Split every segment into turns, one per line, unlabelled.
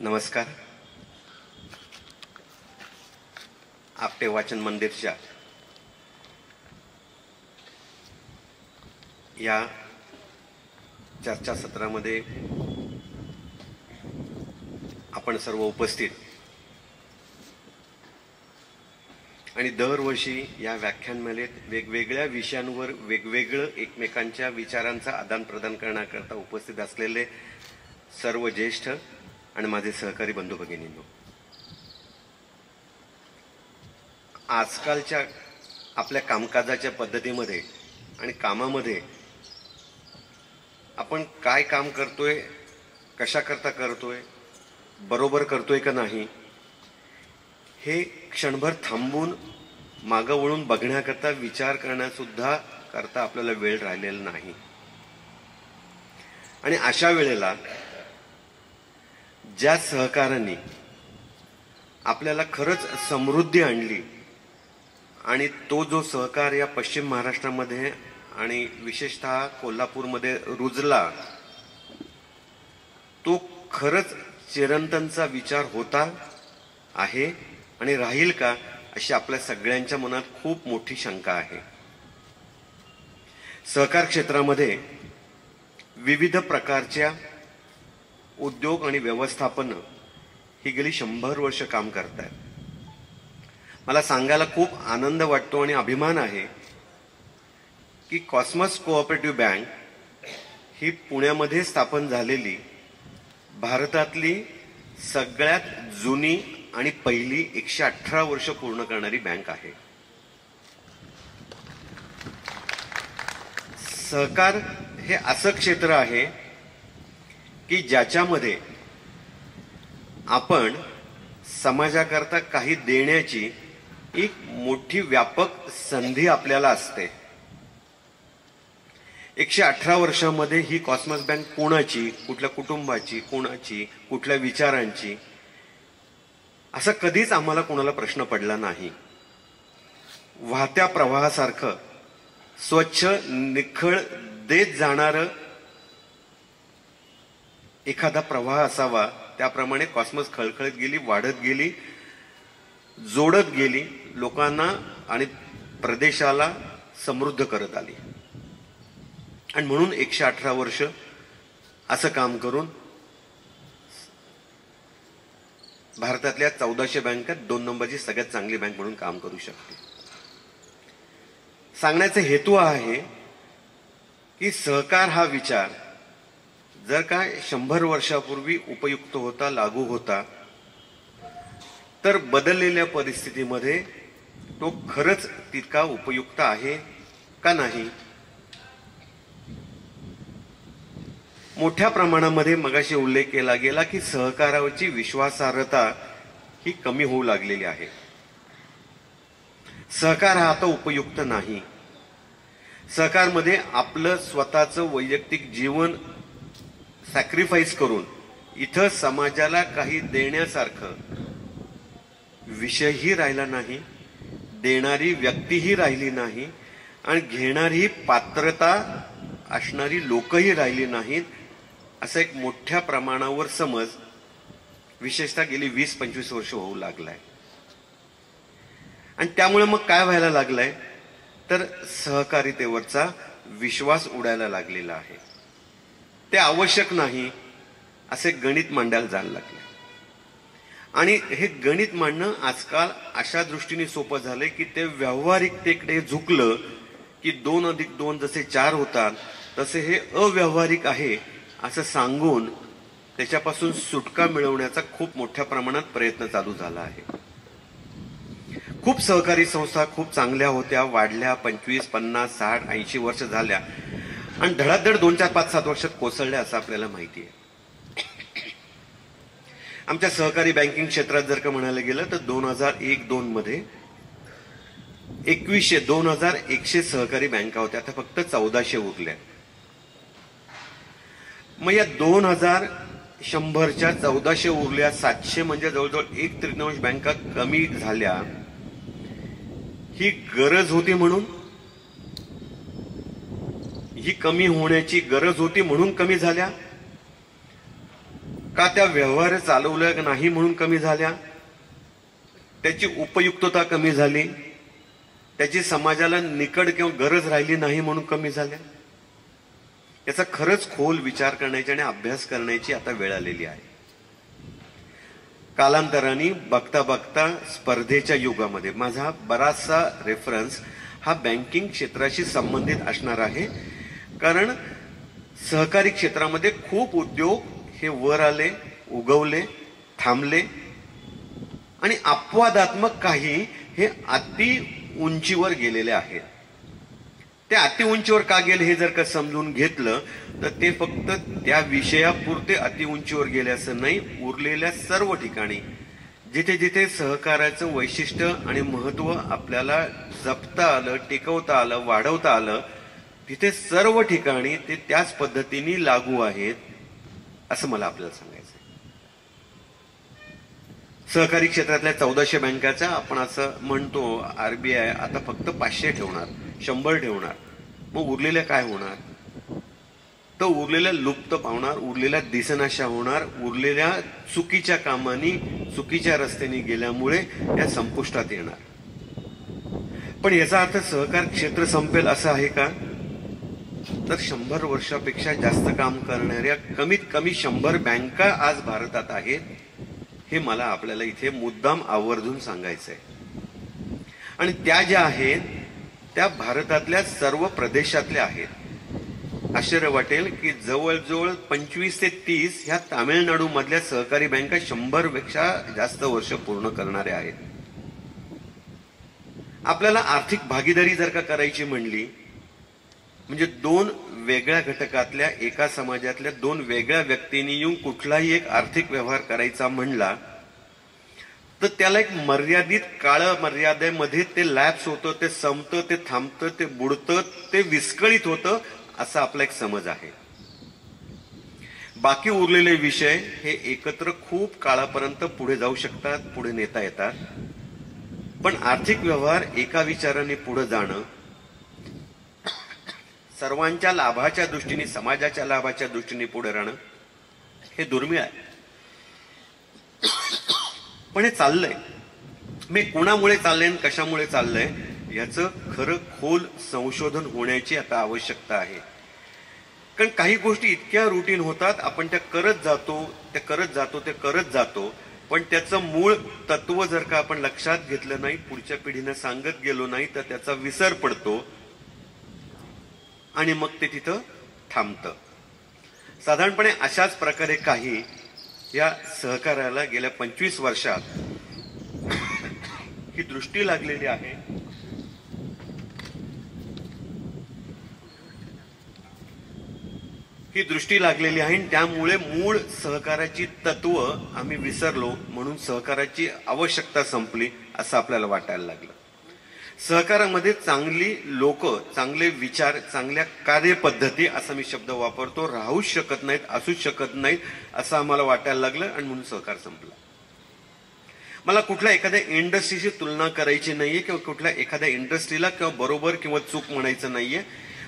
नमस्कार. आपटे वाचन मंदिरच्या या चर्चासत्रामध्ये आपण सर्व उपस्थित आणि दरवर्षी या व्याख्यानमालेत वेगवेगळ्या विषयांवर वेगवेगळं एकमेकांच्या विचारांचा आदान प्रदान करण्याकरता उपस्थित असलेले सर्व ज्येष्ठ आणि माझे सहकारी बंधू भगिनींनो, आजकालच्या आपल्या कामकाजाच्या पद्धतीमध्ये आणि कामामध्ये आपण काय काम करतोय, कशा करता करतोय, बरोबर करतोय का नाही, हे क्षणभर थांबून मागं वळून बघण्याकरता विचार करण्यासुद्धा करता आपल्याला वेळ राहिलेला नाही. आणि अशा वेळेला ज्या सहकारांनी आपल्याला खरंच समृद्धी आणली आणि तो जो सहकार या पश्चिम महाराष्ट्रामध्ये आणि विशेषतः कोल्हापूरमध्ये रुजला, तो खरंच चिरंतनचा विचार होता, आहे आणि राहील का, अशी आपल्या सगळ्यांच्या मनात खूप मोठी शंका आहे. सहकार क्षेत्रामध्ये विविध प्रकारच्या उद्योग आणि व्यवस्थापन ही गेली 100 वर्ष काम करतात. मला सांगायला खूप आनंद वाटतो आणि अभिमान आहे की कॉस्मॉस कोऑपरेटिव्ह बँक ही पुण्यामध्ये स्थापन झालेली भारतातली सगळ्यात जुनी आणि पहिली 118 वर्ष पूर्ण करणारी बँक आहे. सहकार हे असं क्षेत्र आहे की ज्याच्यामध्ये आपण समाजाकरता काही देण्याची एक मोठी व्यापक संधी आपल्याला असते. 118 वर्षामध्ये ही कॉस्मॉस बँक कोणाची, कुठल्या कुटुंबाची, कोणाची, कुठल्या विचारांची, असं कधीच आम्हाला कोणाला प्रश्न पडला नाही. वाहत्या प्रवाहासारखं स्वच्छ निखळ देत जाणारं एखादा प्रवाह असावा, त्याप्रमाणे कॉस्मॉस खळखळत गेली, वाढत गेली, जोडत गेली, लोकांना आणि प्रदेशाला समृद्ध करत आली. आणि म्हणून 118 वर्ष असं काम करून भारतातल्या 1400 बँकात 2 नंबरची सगळ्यात चांगली बँक म्हणून काम करू शकते. सांगण्याचा हेतू आहे की सहकार हा विचार जर का 100 वर्षापूर्वी उपयुक्त होता, लागू होता, तर बदललेल्या परिस्थितीमध्ये तो खरंच तितका उपयुक्त आहे का नाही. मोठ्या प्रमाणामध्ये मगाशी उल्लेख केला गेला की सहकाराची विश्वासार्हता ही कमी होऊ लागलेली आहे. सहकार हा आता उपयुक्त नाही. सहकारमध्ये आपलं स्वतःचं वैयक्तिक जीवन सॅक्रिफाईस करून इथं समाजाला काही देण्यासारखं विषयही राहिला नाही, देणारी व्यक्तीही राहिली नाही आणि घेणारी पात्रता असणारी लोकही राहिली नाहीत, असा एक मोठ्या प्रमाणावर समज विशेषतः गेली 20-25 वर्ष होऊ लागलाय. आणि त्यामुळे मग काय व्हायला लागलंय, तर सहकारितेवरचा विश्वास उडायला लागलेला आहे. ते आवश्यक नाही असे गणित मांडायला जायला लागले. आणि हे गणित मांडणं आजकाल अशा दृष्टीने सोपं झालंय की ते व्यावहारिकतेकडे झुकलं की 2+2 जसे 4 होतात, तसे हे अव्यावहारिक आहे असं सांगून त्याच्यापासून सुटका मिळवण्याचा खूप मोठ्या प्रमाणात प्रयत्न चालू झाला आहे. खूप सहकारी संस्था खूप चांगल्या होत्या, वाढल्या, 25, 50, 60, 80 वर्ष झाल्या आणि धडाधड 2, 4, 5, 7 वर्षात कोसळल्या असं आपल्याला माहिती आहे. आमच्या सहकारी बँकिंग क्षेत्रात जर का म्हणायला गेलं तर 2001-2 मध्ये 2100 सहकारी बँका होत्या, आता फक्त 1400 उरल्या. मग या 2100च्या 1400 उरल्या, 700 म्हणजे जवळजवळ 1/3 बँका कमी झाल्या. ही गरज होती म्हणून, ही कमी होण्याची गरज होती म्हणून कमी झाल्या का त्या व्यवहार चालवल्या नाही म्हणून कमी झाल्या, त्याची उपयुक्तता कमी झाली, त्याची समाजाला निकड किंवा गरज राहिली नाही म्हणून कमी झाल्या? याचा खरंच खोल विचार करण्याची आणि अभ्यास करण्याची आता वेळ आलेली आहे. कालांतराने बघता बघता स्पर्धेच्या युगामध्ये माझा बराचसा रेफरन्स हा बँकिंग क्षेत्राशी संबंधित असणार आहे. कारण सहकारी क्षेत्रामध्ये खूप उद्योग हे वर आले, उगवले, थांबले आणि अपवादात्मक काही हे अति उंचीवर गेलेले आहेत. ते अति उंचीवर का गेले हे जर का समजून घेतलं तर ते फक्त त्या विषयापुरते अति उंचीवर गेले असं नाही. उरलेल्या सर्व ठिकाणी जिथे जिथे सहकार्याचं वैशिष्ट्य आणि महत्व आपल्याला जपता आलं, टिकवता आलं, वाढवता आलं, तिथे सर्व ठिकाणी ते त्याच पद्धतीने लागू आहेत असं मला आपल्याला सांगायचं. सहकारी क्षेत्रातल्या 1400 बँकाचा आपण असं म्हणतो आरबीआय आता फक्त 500 ठेवणार, 100 ठेवणार. मग उरलेल्या काय होणार? तर उरलेल्या लुप्त पावणार, उरलेल्या दिसनाशा होणार, उरलेल्या चुकीच्या कामानी, चुकीच्या रस्त्याने गेल्यामुळे या संपुष्टात येणार. पण याचा अर्थ सहकार क्षेत्र संपेल असं आहे का? तर 100 वर्षापेक्षा जास्त काम करणाऱ्या कमीत कमी 100 बँका आज भारतात आहेत हे मला आपल्याला इथे मुद्दाम आवर्जून सांगायचंय. आणि त्या ज्या आहेत त्या भारतातल्या सर्व प्रदेशातल्या आहेत. आश्चर्य वाटेल की जवळजवळ 25 ते 30 ह्या तामिळनाडू मधल्या सहकारी बँका 100 पेक्षा जास्त वर्ष पूर्ण करणाऱ्या आहेत. आपल्याला आर्थिक भागीदारी जर का करायची म्हणली म्हणजे दोन वेगळ्या घटकातल्या एका समाजातल्या दोन वेगळ्या व्यक्तींनी येऊन कुठलाही एक आर्थिक व्यवहार करायचा म्हणला तर त्याला एक मर्यादित काळ मर्यादेमध्ये ते लॅप्स होतं, ते संपतं, ते थांबतं, ते बुडतं, ते विस्कळीत होतं असा आपला एक समज आहे. बाकी उरलेले विषय हे एकत्र खूप काळापर्यंत पुढे जाऊ शकतात, पुढे नेता येतात. पण आर्थिक व्यवहार एका विचाराने पुढे जाणं, सर्वांच्या लाभाच्या दृष्टीने, समाजाच्या लाभाच्या दृष्टीने पुढे राहणं हे दुर्मिळ आहे. पण हे चाललंय. मी कुणामुळे चाललंय आणि कशामुळे चाललंय याचं खरं खोल संशोधन होण्याची आता आवश्यकता आहे. कारण काही गोष्टी इतक्या रुटीन होतात, आपण त्या करत जातो, पण त्याचं मूळ तत्व जर का आपण लक्षात घेतलं नाही, पुढच्या पिढीने सांगत गेलो नाही तर त्याचा विसर पडतो आणि मग ते तिथं थांबतं. साधारणपणे अशाच प्रकारे काही या सहकार्याला गेल्या 25 वर्षात ही दृष्टी लागलेली आहे. आणि त्यामुळे मूळ सहकाराची तत्व आम्ही विसरलो, म्हणून सहकाराची आवश्यकता संपली असं आपल्याला वाटायला लागलं. सहकारामध्ये चांगली लोक, चांगले विचार, चांगल्या कार्यपद्धती असा मी शब्द वापरतो, राहूच शकत नाहीत, असूच शकत नाहीत असं आम्हाला वाटायला लागलं आणि म्हणून सहकार संपला. मला कुठल्या एखाद्या इंडस्ट्रीची तुलना करायची नाहीये किंवा कुठल्या एखाद्या इंडस्ट्रीला किंवा बरोबर किंवा चूक म्हणायचं नाहीये.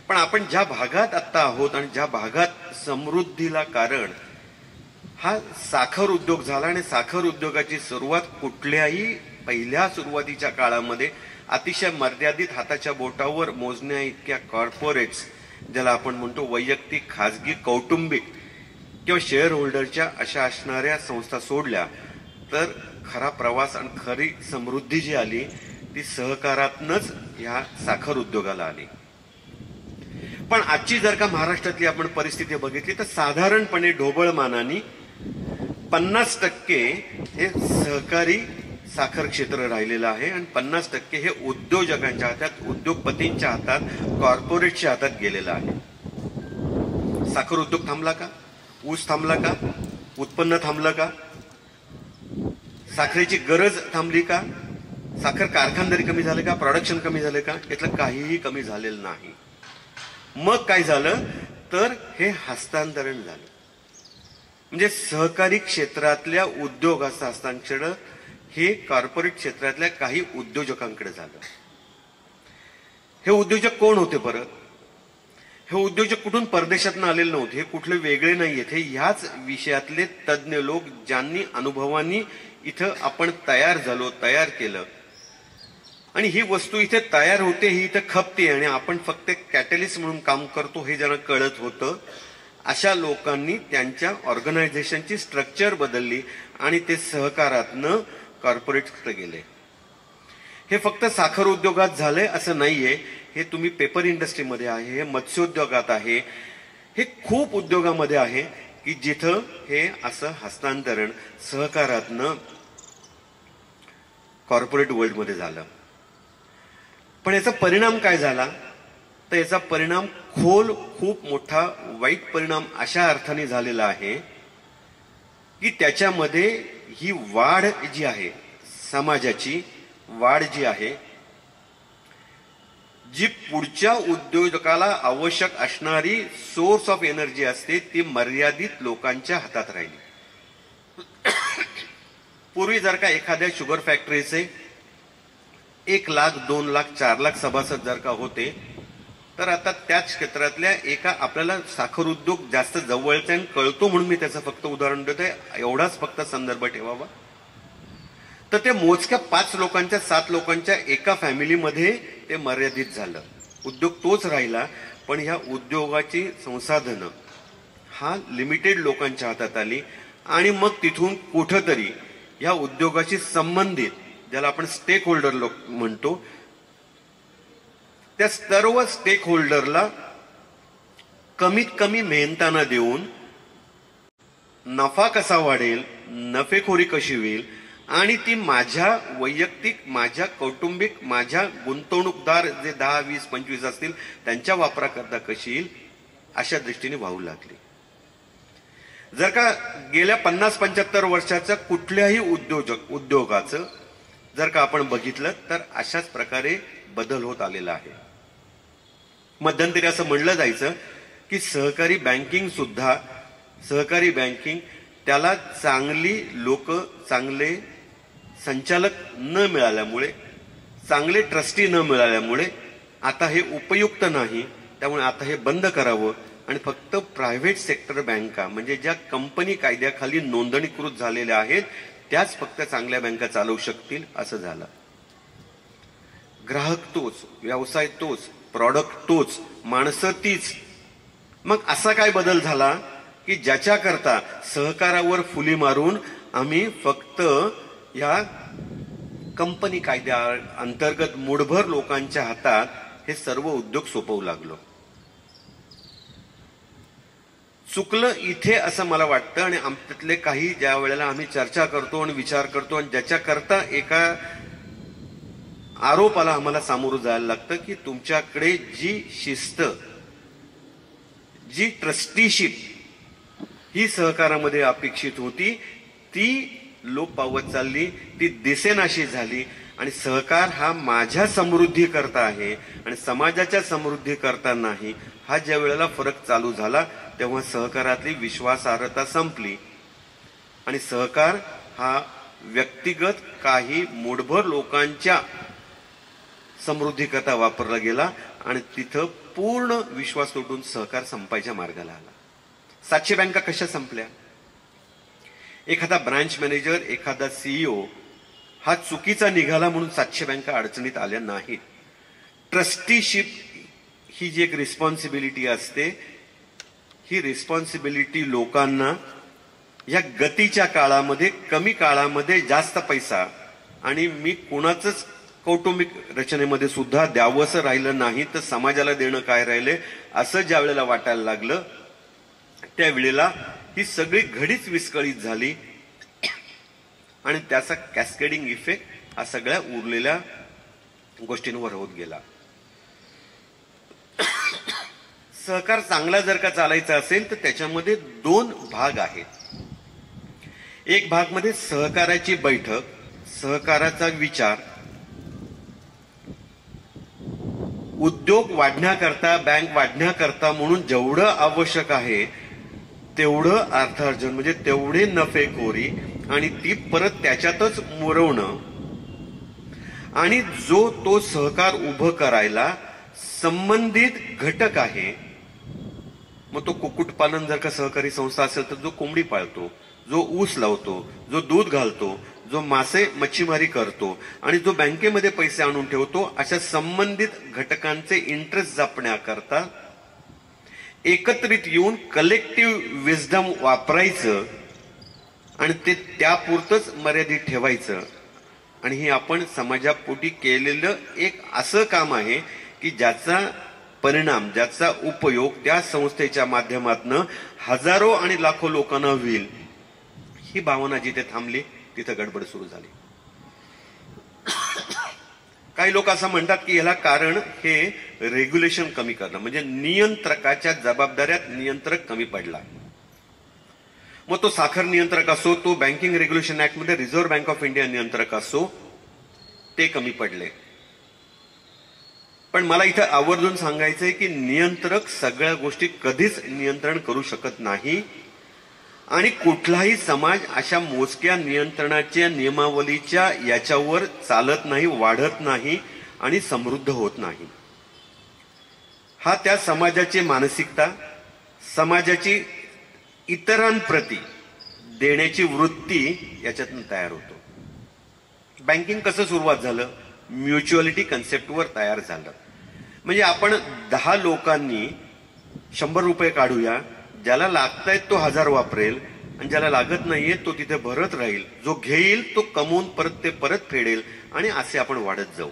पण आपण ज्या भागात आता आहोत आणि ज्या भागात समृद्धीला कारण हा साखर उद्योग झाला आणि साखर उद्योगाची सुरुवात कुठल्याही पहिल्या सुरुवातीच्या काळामध्ये अतिशय मर्यादित हाताच्या बोटावर मोजण्या इतक्या कॉर्पोरेट्स, ज्याला आपण म्हणतो वैयक्तिक, खाजगी, कौटुंबिक किंवा शेअर होल्डरच्या अशा असणाऱ्या संस्था सोडल्या तर खरा प्रवास आणि खरी समृद्धी जी आली ती सहकारातनच ह्या साखर उद्योगाला आली. पण आजची जर का महाराष्ट्रातली आपण परिस्थिती बघितली तर साधारणपणे ढोबळमानाने 50% हे सहकारी साखर क्षेत्र राहिलेलं आहे आणि 50% हे उद्योजकांच्या हातात, उद्योगपतींच्या हातात, कॉर्पोरेटच्या हातात गेलेलं आहे. साखर उद्योग थांबला का? ऊस थांबला का? उत्पन्न थांबलं का? साखरेची गरज थांबली का? साखर कारखानदारी कमी झाले का? प्रोडक्शन कमी झाले का? यातलं काहीही कमी झालेलं नाही. मग काय झालं तर हे हस्तांतरण झालं. म्हणजे सहकारी क्षेत्रातल्या उद्योगाचं हस्तांतरण हे कॉर्पोरेट क्षेत्रातल्या काही उद्योजकांकडे झालं. हे उद्योजक कोण होते परत? हे उद्योजक कुठून परदेशातून आलेले नव्हते, हे कुठले वेगळे नाहीयेत, हे ह्याच विषयातले तज्ज्ञ लोक ज्यांनी अनुभवानी इथं आपण तयार झालो, तयार केलं आणि ही वस्तू इथे तयार होते, ही इथं खपते आणि आपण फक्त कॅटलिस्ट म्हणून काम करतो हे ज्यांना कळत होतं, अशा लोकांनी त्यांच्या ऑर्गनायझेशनची स्ट्रक्चर बदलली आणि ते सहकारातनं कॉर्पोरेटकडे गेले. हे फक्त साखर उद्योगात झालंय असं नाहीये, हे तुम्ही पेपर इंडस्ट्रीमध्ये आहे, हे मत्स्योद्योगात आहे, हे खूप उद्योगामध्ये आहे की जिथं हे असं हस्तांतरण सहकारातनं कॉर्पोरेट वर्ल्डमध्ये झालं. पण याचा परिणाम काय झाला, तर याचा परिणाम खूप मोठा वाईट परिणाम अशा अर्थाने झालेला आहे की त्याच्यामध्ये ही वाढ जी आहे, समाजाची वाढ जी आहे, जी पुढच्या उद्योजकाला आवश्यक असणारी सोर्स ऑफ एनर्जी असते, ती मर्यादित लोकांच्या हातात राहिली. पूर्वी जर का एखाद्या शुगर फॅक्टरीचे 1 लाख 2 लाख 4 लाख सभासद जर का होते, तर आता त्याच क्षेत्रातल्या एका आपल्याला साखर उद्योग जास्त जवळचा आणि कळतो म्हणून मी त्याचं फक्त उदाहरण देतोय, एवढाच फक्त संदर्भ ठेवावा, तर ते मोजक्या 5 लोकांच्या 7 लोकांच्या एका फॅमिलीमध्ये ते मर्यादित झालं. उद्योग तोच राहिला, पण ह्या उद्योगाची संसाधनं हा लिमिटेड लोकांच्या हातात आली आणि मग तिथून कुठंतरी ह्या उद्योगाशी संबंधित, ज्याला आपण स्टेक होल्डर लोक म्हणतो, त्या सर्व स्टेक होल्डरला कमीत कमी मेहनताना देऊन नफा कसा वाढेल, नफेखोरी कशी होईल आणि ती माझ्या वैयक्तिक, माझ्या कौटुंबिक, माझ्या गुंतवणूकदार जे 10 20 25 असतील त्यांच्या वापराकरता कशी येईल, अशा दृष्टीने वाहू लागली. जर का गेल्या 50-75 वर्षाच्या कुठल्याही उद्योगाचं जर का आपण बघितलं तर अशाच प्रकारे बदल होत आलेला आहे. मध्यंतरी असं म्हणलं जायचं की सहकारी बँकिंग त्याला चांगली लोक, चांगले संचालक न मिळाल्यामुळे, चांगले ट्रस्टी न मिळाल्यामुळे आता हे उपयुक्त नाही, त्यामुळे आता हे बंद करावं आणि फक्त प्रायव्हेट सेक्टर बँका, म्हणजे ज्या कंपनी कायद्याखाली नोंदणीकृत झालेल्या आहेत त्याच फक्त चांगल्या बँका चालवू शकतील, असं झालं. ग्राहक तोच, व्यवसाय तोच, प्रॉडक्ट तोच, माणसं तीच. मग असा काय बदल झाला की ज्याच्याकरता सहकारावर फुली मारून आम्ही फक्त या कंपनी कायद्या अंतर्गत मूठभर लोकांच्या हातात हे सर्व उद्योग सोपवू लागलो. चुकलं इथे असं मला वाटतं आणि आमच्यातले काही ज्या वेळेला आम्ही चर्चा करतो आणि विचार करतो आणि ज्याच्याकरता एका आरोपाला आम्हाला सामोरं जायला लागतं की तुमच्याकडे जी शिस्त, जी ट्रस्टीशिप ही सहकारामध्ये अपेक्षित होती ती लोप पावत चालली, ती दिसेनाशी झाली आणि सहकार हा माझ्या समृद्धी करता आहे आणि समाजाच्या समृद्धी करता नाही, हा ज्या वेळेला फरक चालू झाला तेव्हा सहकारातली विश्वासार्हता संपली आणि सहकार हा व्यक्तिगत काही मूठभर लोकांच्या समृद्धीकरता वापरला गेला आणि तिथं पूर्ण विश्वास तुटून सहकार संपायच्या मार्गाला आला. 700 बँका कशा संपल्या? एखादा ब्रांच मॅनेजर, एखादा सीईओ हा चुकीचा निघाला म्हणून 700 बँका अडचणीत आल्या नाहीत. ट्रस्टीशिप ही जी एक रिस्पॉन्सिबिलिटी असते, ही रिस्पॉन्सिबिलिटी लोकांना या गतीच्या काळामध्ये, कमी काळामध्ये जास्त पैसा आणि मी कोणाचंच कौटुंबिक रचनेमध्ये सुद्धा द्यावंसं राहिलं नाही तर समाजाला देणं काय राहिले असं ज्या वेळेला वाटायला लागलं त्यावेळेला ही सगळी घडीच विस्कळीत झाली आणि त्याचा कॅस्केडिंग इफेक्ट हा सगळ्या उरलेल्या गोष्टींवर होत गेला. सहकार चांगला जर का चालायचा असेल तर त्याच्यामध्ये 2 भाग आहेत. एक भाग मध्ये सहकाराची बैठक, सहकाराचा विचार, उद्योग वाढण्याकरता, बँक वाढण्याकरता म्हणून जेवढं आवश्यक आहे तेवढं अर्थार्जन, म्हणजे तेवढे नफेखोरी आणि ती परत त्याच्यातच मुरवणं आणि जो तो सहकार उभं करायला संबंधित घटक आहे मग तो कुक्कुटपालन जर का सहकारी संस्था असेल तर जो कोंबडी पाळतो, जो ऊस लावतो, जो दूध घालतो, जो मासे मच्छीमारी करतो आणि जो बँकेमध्ये पैसे आणून ठेवतो, अशा संबंधित घटकांचे इंटरेस्ट जपण्याकरता एकत्रित येऊन कलेक्टिव्ह विजडम वापरायचं आणि ते त्यापुरतंच मर्यादित ठेवायचं. आणि हे आपण समाजापोटी केलेलं एक असं काम आहे की ज्याचा परिणाम, ज्याचा उपयोग त्या संस्थेच्या माध्यमातून हजारो आणि लाखो लोकांना होईल. ही भावना जिथे थांबली तिथं गडबड सुरू झाली. काही लोक असं म्हणतात की याला कारण हे रेग्युलेशन कमी करणं, म्हणजे नियंत्रकाच्या जबाबदाऱ्यात नियंत्रक कमी पडला. मग तो साखर नियंत्रक असो, तो बँकिंग रेग्युलेशन ऍक्ट मध्ये रिझर्व्ह बँक ऑफ इंडिया नियंत्रक असो, ते कमी पडले. पण मला इथं आवर्जून सांगायचंय की नियंत्रक सगळ्या गोष्टी कधीच नियंत्रण करू शकत नाही आणि कुठलाही समाज अशा मोजक्या नियंत्रणाच्या नियमावलीच्या याच्यावर चालत नाही, वाढत नाही आणि समृद्ध होत नाही. हा त्या समाजाची मानसिकता, समाजाची इतरांप्रती देण्याची वृत्ती याच्यातून तयार होतो. बँकिंग कसं सुरुवात झालं? म्युच्युअलिटी कन्सेप्टवर तयार झालं. म्हणजे आपण 10 लोकांनी 100 रुपये काढूया, ज्याला लागतायत तो 1000 वापरेल आणि ज्याला लागत नाहीये तो तिथे भरत राहील, जो घेईल तो कमवून परत ते परत फेडेल आणि असे आपण वाढत जाऊ.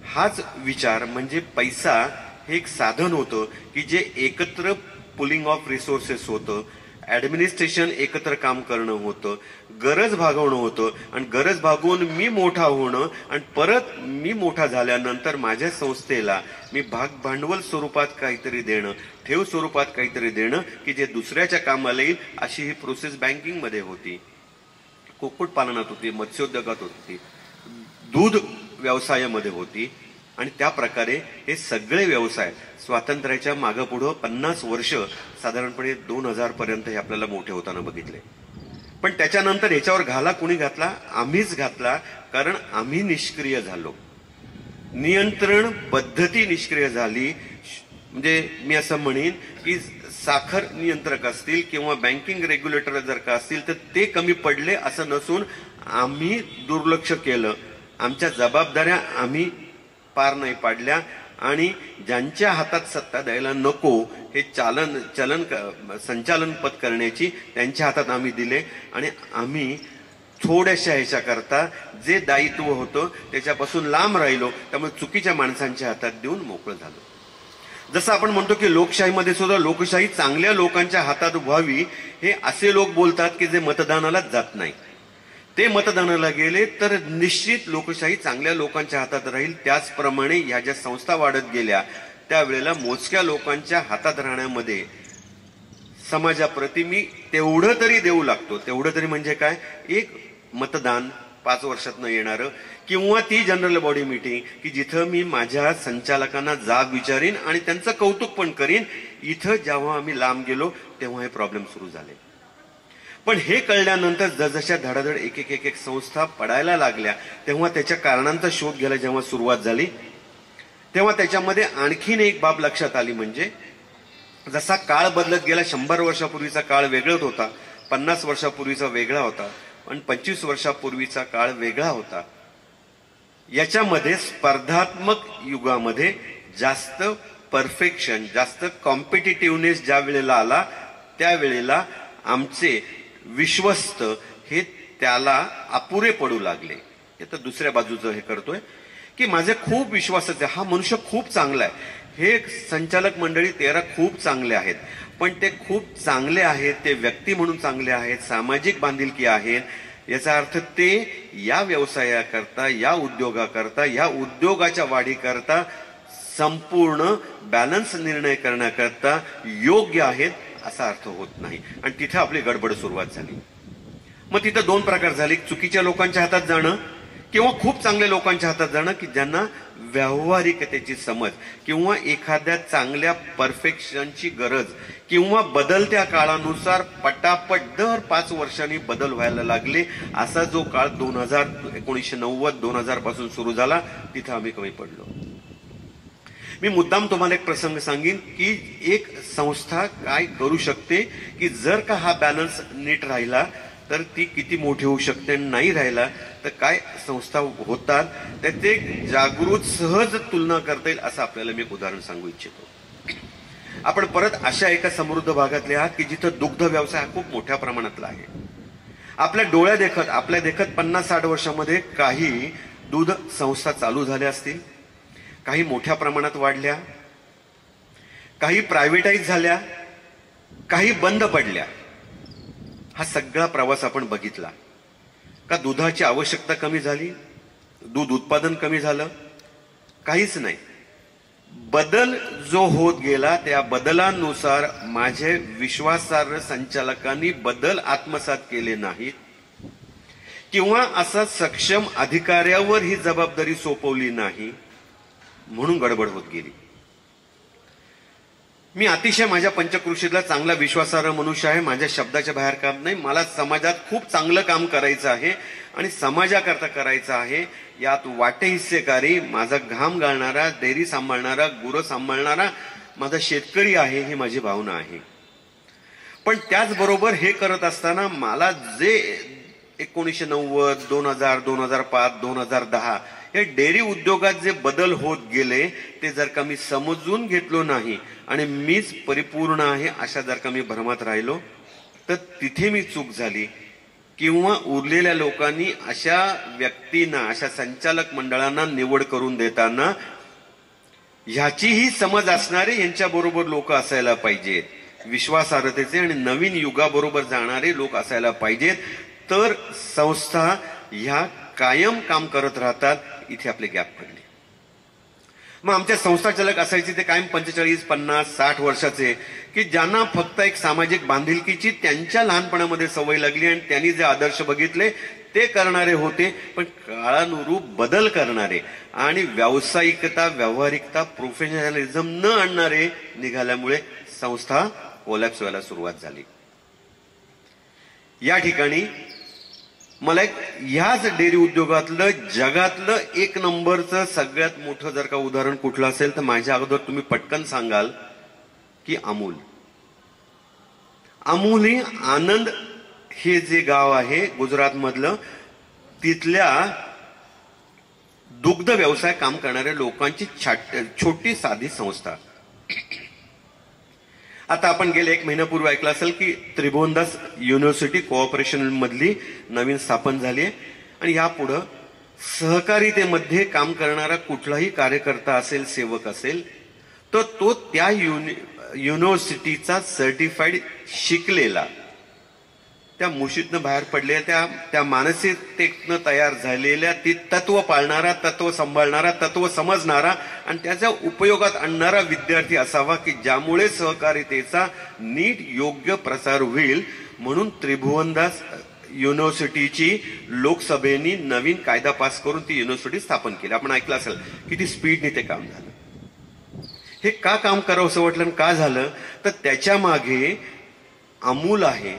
हाच विचार म्हणजे पैसा हे एक साधन होतं की जे एकत्र पुलिंग ऑफ रिसोर्सेस होतं, ऍडमिनिस्ट्रेशन एकत्र काम करणं होतं, गरज भागवणं होतं आणि गरज भागवून मी मोठा होणं आणि परत मी मोठा झाल्यानंतर माझ्या संस्थेला मी भांडवल स्वरूपात काहीतरी देणं, ठेव स्वरूपात काहीतरी देणं की जे दुसऱ्याच्या कामाला येईल. अशी ही प्रोसेस बँकिंग मध्ये होती, कुक्कुटपालनात होती, मत्स्योद्योगात होती, दूध व्यवसायामध्ये होती. आणि त्या प्रकारे हे सगळे व्यवसाय स्वातंत्र्याच्या मागं पुढं 50 वर्ष साधारणपणे 2000 पर्यंत हे आपल्याला मोठे होताना बघितले. पण त्याच्यानंतर ह्याच्यावर घाला कुणी घातला? आम्हीच घातला, कारण आम्ही निष्क्रिय झालो. नियंत्रण पद्धती निष्क्रिय झाली. म्हणजे मी असं म्हणेन की साखर नियंत्रक असतील किंवा बँकिंग रेग्युलेटर जर का असतील तर ते कमी पडले असं नसून आम्ही दुर्लक्ष केलं, आमच्या जबाबदाऱ्या आम्ही पार नाही पाडल्या आणि ज्यांच्या हातात सत्ता द्यायला नको हे संचालन पद करण्याची त्यांच्या हातात आम्ही दिले आणि आम्ही थोड्याशा ह्याच्याकरता जे दायित्व होतं त्याच्यापासून लांब राहिलो. त्यामुळे चुकीच्या माणसांच्या हातात देऊन मोकळं झालो. जसं आपण म्हणतो की लोकशाहीमध्ये सुद्धा लोकशाही चांगल्या लोकांच्या हातात व्हावी, हे असे लोक बोलतात की जे मतदानालाच जात नाही. ते मतदानाला गेले तर निश्चित लोकशाही चांगल्या लोकांच्या हातात राहील. त्याचप्रमाणे ह्या ज्या संस्था वाढत गेल्या त्यावेळेला मोजक्या लोकांच्या हातात राहण्यामध्ये समाजाप्रती मी तेवढं तरी देऊ लागतो. तेवढं तरी म्हणजे काय? एक मतदान 5 वर्षातनं येणारं किंवा ती जनरल बॉडी मीटिंग की जिथं मी माझ्या संचालकांना जाब विचारीन आणि त्यांचं कौतुक पण करीन. इथं जेव्हा आम्ही लांब गेलो तेव्हा हे प्रॉब्लेम सुरू झाले. पण हे कळल्यानंतर जसजशा धडाधड एक एक संस्था पडायला लागल्या तेव्हा त्याच्या कारणांचा शोध घ्यायला जेव्हा सुरुवात झाली तेव्हा त्याच्यामध्ये आणखीन एक बाब लक्षात आली. म्हणजे जसा काळ बदलत गेला, 100 वर्षापूर्वीचा काळ वेगळाच होता, 50 वर्षापूर्वीचा वेगळा होता आणि 25 वर्षापूर्वीचा काळ वेगळा होता. याच्यामध्ये स्पर्धात्मक युगामध्ये जास्त परफेक्शन, जास्त कॉम्पिटिटिव्हनेस ज्या वेळेला आला त्यावेळेला आमचे विश्वस्त हे त्याला अपुरे पडू लागले. हे तर दुसऱ्या बाजूचं हे करतोय की माझे खूप विश्वासाचे, हा मनुष्य खूप चांगला आहे, हे संचालक मंडळी 13 खूप चांगले आहेत, पण ते खूप चांगले आहेत, ते व्यक्ती म्हणून चांगले आहेत, सामाजिक बांधिलकी आहेत. याचा अर्थ ते या व्यवसायाकरता, या उद्योगाकरता, या उद्योगाच्या वाढीकरता संपूर्ण बॅलन्स निर्णय करण्याकरता योग्य आहेत असा अर्थ होत नाही. आणि तिथे आपली गडबड सुरुवात झाली. मग तिथं 2 प्रकार झाले, चुकीच्या लोकांच्या हातात जाणं किंवा खूप चांगल्या लोकांच्या हातात जाणं की ज्यांना व्यावहारिकतेची समज किंवा एखाद्या चांगल्या परफेक्शनची गरज किंवा बदलत्या काळानुसार पटापट दर 5 वर्षांनी बदल व्हायला लागले. असा जो काळ 1990-2000 पासून सुरू झाला तिथं आम्ही कमी पडलो. मी मुद्दाम तुम्हाला एक प्रसंग सांगेन की एक संस्था काय करू शकते की जर का हा बॅलन्स नीट राहिला तर ती किती मोठी होऊ शकते, नाही राहिला तर काय संस्था होतात, त्याचे जागृत सहज तुलना करता येईल असं आपल्याला मी एक उदाहरण सांगू इच्छितो. आपण परत अशा एका समृद्ध भागातले आहात की जिथं दुग्ध व्यवसाय हा खूप मोठ्या प्रमाणातला आहे. आपल्या देखत 50-60 वर्षामध्ये काही दूध संस्था चालू झाल्या असतील, काही मोठ्या प्रमाणात वाढल्या, काही प्रायव्हेटाईज झाल्या, काही बंद पडल्या. हा सगळा प्रवास आपण बघितला. का दुधाची आवश्यकता कमी झाली, दूध उत्पादन कमी झालं? काहीच नाही. बदल जो होत गेला त्या बदलानुसार माझे विश्वासार्ह संचालकांनी बदल आत्मसात केले नाहीत किंवा असा सक्षम अधिकाऱ्यावर ही जबाबदारी सोपवली नाही, म्हणून गडबड होत गेली. मी अतिशय माझ्या पंचकृषीतला चांगला विश्वासार्ह मनुष्य आहे. माझ्या शब्दाच्या बाहेर काम नाही. मला समाजात खूप चांगलं काम करायचं आहे आणि समाजाकरता करायचं आहे. यात वाटे हिस्सेकारी माझा घाम गाळणारा, डेअरी सांभाळणारा, गुरं सांभाळणारा माझा शेतकरी आहे, ही माझी भावना आहे. पण त्याचबरोबर हे करत असताना मला जे 1990, 2000, 2005, 2010 हे डेअरी उद्योगात जे बदल होत गेले ते जर का मी समजून घेतलो नाही आणि मीच परिपूर्ण आहे अशा जर का मी भ्रमात राहिलो तर तिथे मी चूक झाली. किंवा उरलेल्या लोकांनी अशा व्यक्तींना, अशा संचालक मंडळांना निवड करून देताना ह्याचीही समज असणारे यांच्याबरोबर लोक असायला पाहिजेत, विश्वासार्हतेचे आणि नवीन युगाबरोबर जाणारे लोक असायला पाहिजेत, तर संस्था ह्या कायम काम करत राहतात. इथे आपले गॅप पडले. मग आमच्या संस्थाचालक असायचे ते कायम 45, 50, 60 वर्षाचे की ज्यांना फक्त एक सामाजिक बांधिलकीची त्यांच्या लहानपणामध्ये सवय लागली आणि त्यांनी जे आदर्श बघितले ते करणारे होते. पण काळानुरूप बदल करणारे आणि व्यावसायिकता, व्यावहारिकता, प्रोफेशनलिझम न आणणारे निघाल्यामुळे संस्था कोलॅप्स व्हायला सुरुवात झाली. या ठिकाणी मला एक ह्याच डेअरी उद्योगातलं जगातलं 1 नंबरचं सगळ्यात मोठं जर का उदाहरण कुठलं असेल तर माझ्या अगोदर तुम्ही पटकन सांगाल की अमूल. अमूल ही आनंद हे जे गाव आहे गुजरात मधलं, तिथल्या दुग्ध व्यवसाय काम करणाऱ्या लोकांची छोटी साधी संस्था. आता आपण गेले 1 महिन्यापूर्वी ऐकलं असेल की त्रिभुवनदास युनिव्हर्सिटी कोऑपरेशन मधली नवीन स्थापन झाली आहे आणि यापुढे सहकारितेमध्ये काम करणारा कुठलाही कार्यकर्ता असेल, सेवक असेल, तर तो त्या युनिव्हर्सिटीचा सर्टिफाईड शिकलेला, त्या मुशीतनं बाहेर पडलेल्या, त्या मानसिकतेतनं तयार झालेल्या, ती तत्व पाळणारा, तत्व सांभाळणारा, तत्व समजणारा आणि त्याच्या उपयोगात आणणारा विद्यार्थी असावा की ज्यामुळे सहकारितेचा नीट योग्य प्रसार होईल. म्हणून त्रिभुवनदास युनिव्हर्सिटीची लोकसभेने नवीन कायदा पास करून ती युनिव्हर्सिटी स्थापन केली. आपण ऐकलं असेल किती स्पीडने ते काम झालं. हे का काम करावं असं वाटलं आणि का झालं तर त्याच्या मागे अमूल आहे.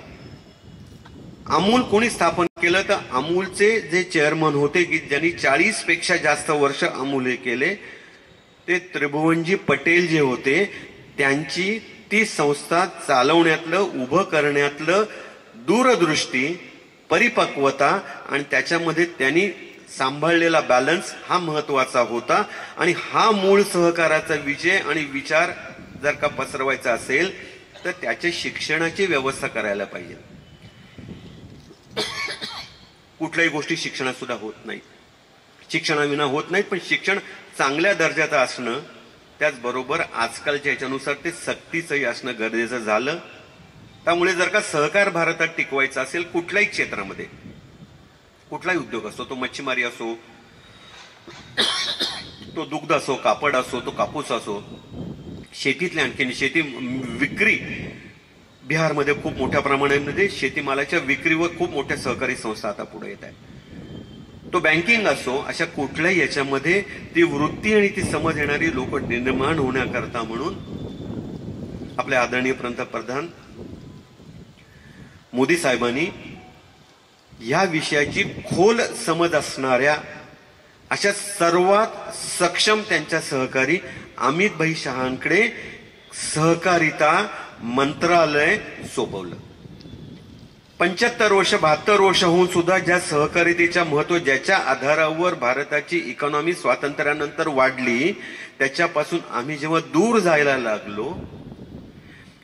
अमूल कोणी स्थापन केलं तर अमूलचे जे चेअरमन होते की ज्यांनी 40 पेक्षा जास्त वर्ष अमूल हे केले, ते त्रिभुवनजी पटेल जे होते, त्यांची ती संस्था चालवण्यातलं, उभं करण्यातलं दूरदृष्टी, परिपक्वता आणि त्याच्यामध्ये त्यांनी सांभाळलेला बॅलन्स हा महत्वाचा होता. आणि हा मूळ सहकाराचा विजय आणि विचार जर का पसरवायचा असेल तर त्याच्या शिक्षणाची व्यवस्था करायला पाहिजे. कुठल्याही गोष्टी शिक्षणात सुद्धा होत नाहीत, शिक्षणाविना होत नाहीत, पण शिक्षण चांगल्या दर्जाचं असणं, त्याचबरोबर आजकालच्या याच्यानुसार ते सक्तीचंही असणं गरजेचं झालं. त्यामुळे जर का सहकार भारतात टिकवायचा असेल कुठल्याही क्षेत्रामध्ये, कुठलाही उद्योग असो, तो मच्छीमारी असो, तो दुग्ध असो, कापड असो, तो कापूस असो, शेतीतले आणखी शेती विक्री, बिहारमध्ये खूप मोठ्या प्रमाणामध्ये शेतीमालाच्या विक्रीवर खूप मोठ्या सहकारी संस्था आता पुढे येत आहेत. तो बँकिंग असो, अशा कुठल्याही याच्यामध्ये ती वृत्ती आणि ती समज येणारी लोक निर्माण होण्याकरता म्हणून आपले आदरणीय पंतप्रधान मोदी साहेबांनी या विषयाची खोल समज असणाऱ्या अशा सर्वात सक्षम त्यांच्या सहकारी अमितभाई शहांकडे सहकारिता मंत्रालय सोपवलं. 75 वर्ष 72 वर्ष होऊन सुद्धा ज्या सहकारितेच्या महत्व, ज्याच्या आधारावर भारताची इकॉनॉमी स्वातंत्र्यानंतर वाढली, त्याच्यापासून आम्ही जेव्हा दूर जायला लागलो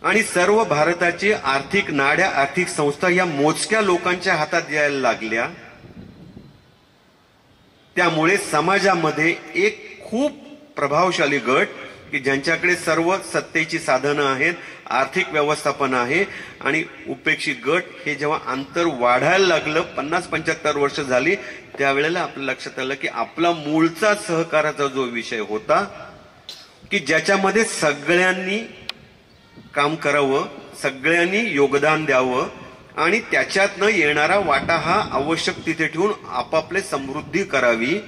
आणि सर्व भारताची आर्थिक नाड्या, आर्थिक संस्था या मोजक्या लोकांच्या हातात यायला लागल्या, त्यामुळे समाजामध्ये एक खूप प्रभावशाली गट की ज्यांच्याकडे सर्व सत्तेची साधनं आहेत, आर्थिक व्यवस्थापन आहे आणि उपेक्षित गट, हे जेव्हा अंतर वाढायला लागलं, 50-75 वर्ष झाली, त्यावेळेला आपल्या लक्षात आलं की आपला मूळचा सहकाराचा जो विषय होता की ज्याच्यामध्ये सगळ्यांनी काम करावं, सगळ्यांनी योगदान द्यावं आणि त्याच्यातनं येणारा वाटा हा आवश्यक तिथे ठेवून आपापले समृद्धी करावी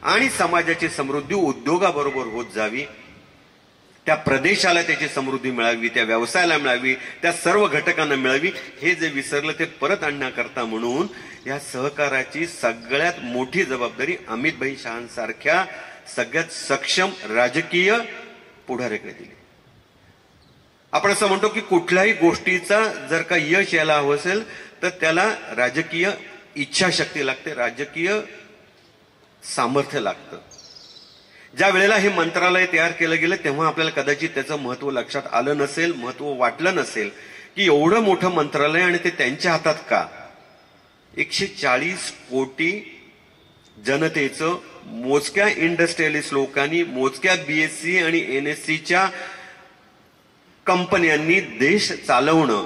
आणि समाजाची समृद्धी उद्योगाबरोबर होत जावी, त्या प्रदेशाला त्याची समृद्धी मिळावी, त्या व्यवसायाला मिळावी, त्या सर्व घटकांना मिळावी, हे जे विसरलं ते परत आणण्याकरता म्हणून या सहकाराची सगळ्यात मोठी जबाबदारी अमितभाई शहांसारख्या सगळ्यात सक्षम राजकीय पुढाऱ्याकडे दिली. आपण असं म्हणतो की कुठल्याही गोष्टीचा जर का यश यायला हवं असेल तर त्याला राजकीय इच्छाशक्ती लागते, राजकीय सामर्थ्य लागतं. ज्या वेळेला हे मंत्रालय तयार केलं गेलं तेव्हा आपल्याला कदाचित त्याचं महत्व लक्षात आलं नसेल, महत्व वाटलं नसेल की एवढं मोठं मंत्रालय आणि ते त्यांच्या हातात का. 140 कोटी जनतेचं, मोजक्या इंडस्ट्रियलिस्ट लोकांनी, मोजक्या बीएससी आणि एनएससीच्या कंपन्यांनी देश चालवणं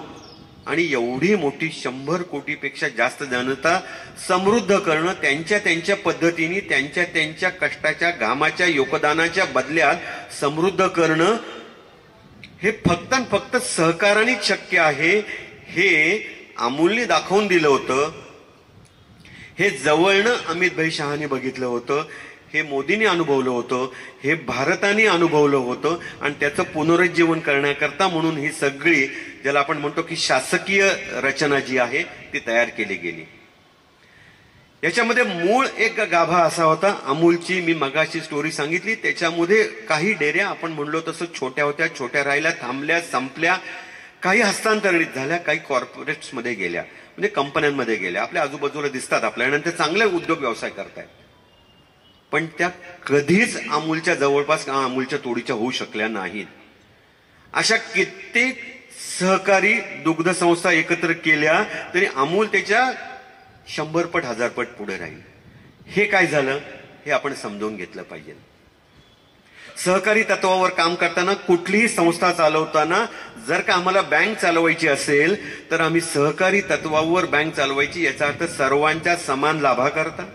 आणि एवढी मोठी 100 कोटीपेक्षा जास्त जनता समृद्ध करणं, त्यांच्या पद्धतीने, त्यांच्या कष्टाच्या, घामाच्या, योगदानाच्या बदल्यात समृद्ध करणं, हे फक्त सहकारानेच शक्य आहे. हे अमूलने दाखवून दिलं होतं, हे जवळनं अमितभाई शहाने बघितलं होतं, हे मोदींनी अनुभवलं होतं, हे भारताने अनुभवलं होतं आणि त्याचं पुनरुज्जीवन करण्याकरता म्हणून ही सगळी, ज्याला आपण म्हणतो की शासकीय रचना जी आहे ती तयार केली गेली. याच्यामध्ये मूळ एक गाभा असा होता अमूलची. मी मगाशी स्टोरी सांगितली, त्याच्यामध्ये काही डेऱ्या आपण म्हणलो तसं छोट्या होत्या, छोट्या राहिल्या, थांबल्या, संपल्या, काही हस्तांतरित झाल्या, काही कॉर्पोरेट्स मध्ये गेल्या, म्हणजे कंपन्यांमध्ये गेल्या, आपल्या आजूबाजूला दिसतात आपल्याला आणि ते चांगले उद्योग व्यवसाय करतायत, पण त्या कधीच अमूलच्या जवळपास, अमूलच्या तोडीच्या होऊ शकल्या नाहीत. अशा कित्येक सहकारी दुग्ध संस्था एकत्र केल्या तरी अमूल त्याच्या 100 पट 1000 पट पुढे राहील. हे काय झालं हे आपण समजून घेतलं पाहिजे. सहकारी तत्वावर काम करताना, कुठलीही संस्था चालवताना जर का आम्हाला बँक चालवायची असेल तर आम्ही सहकारी तत्वावर बँक चालवायची, याचा अर्थ सर्वांच्या समान लाभाकरता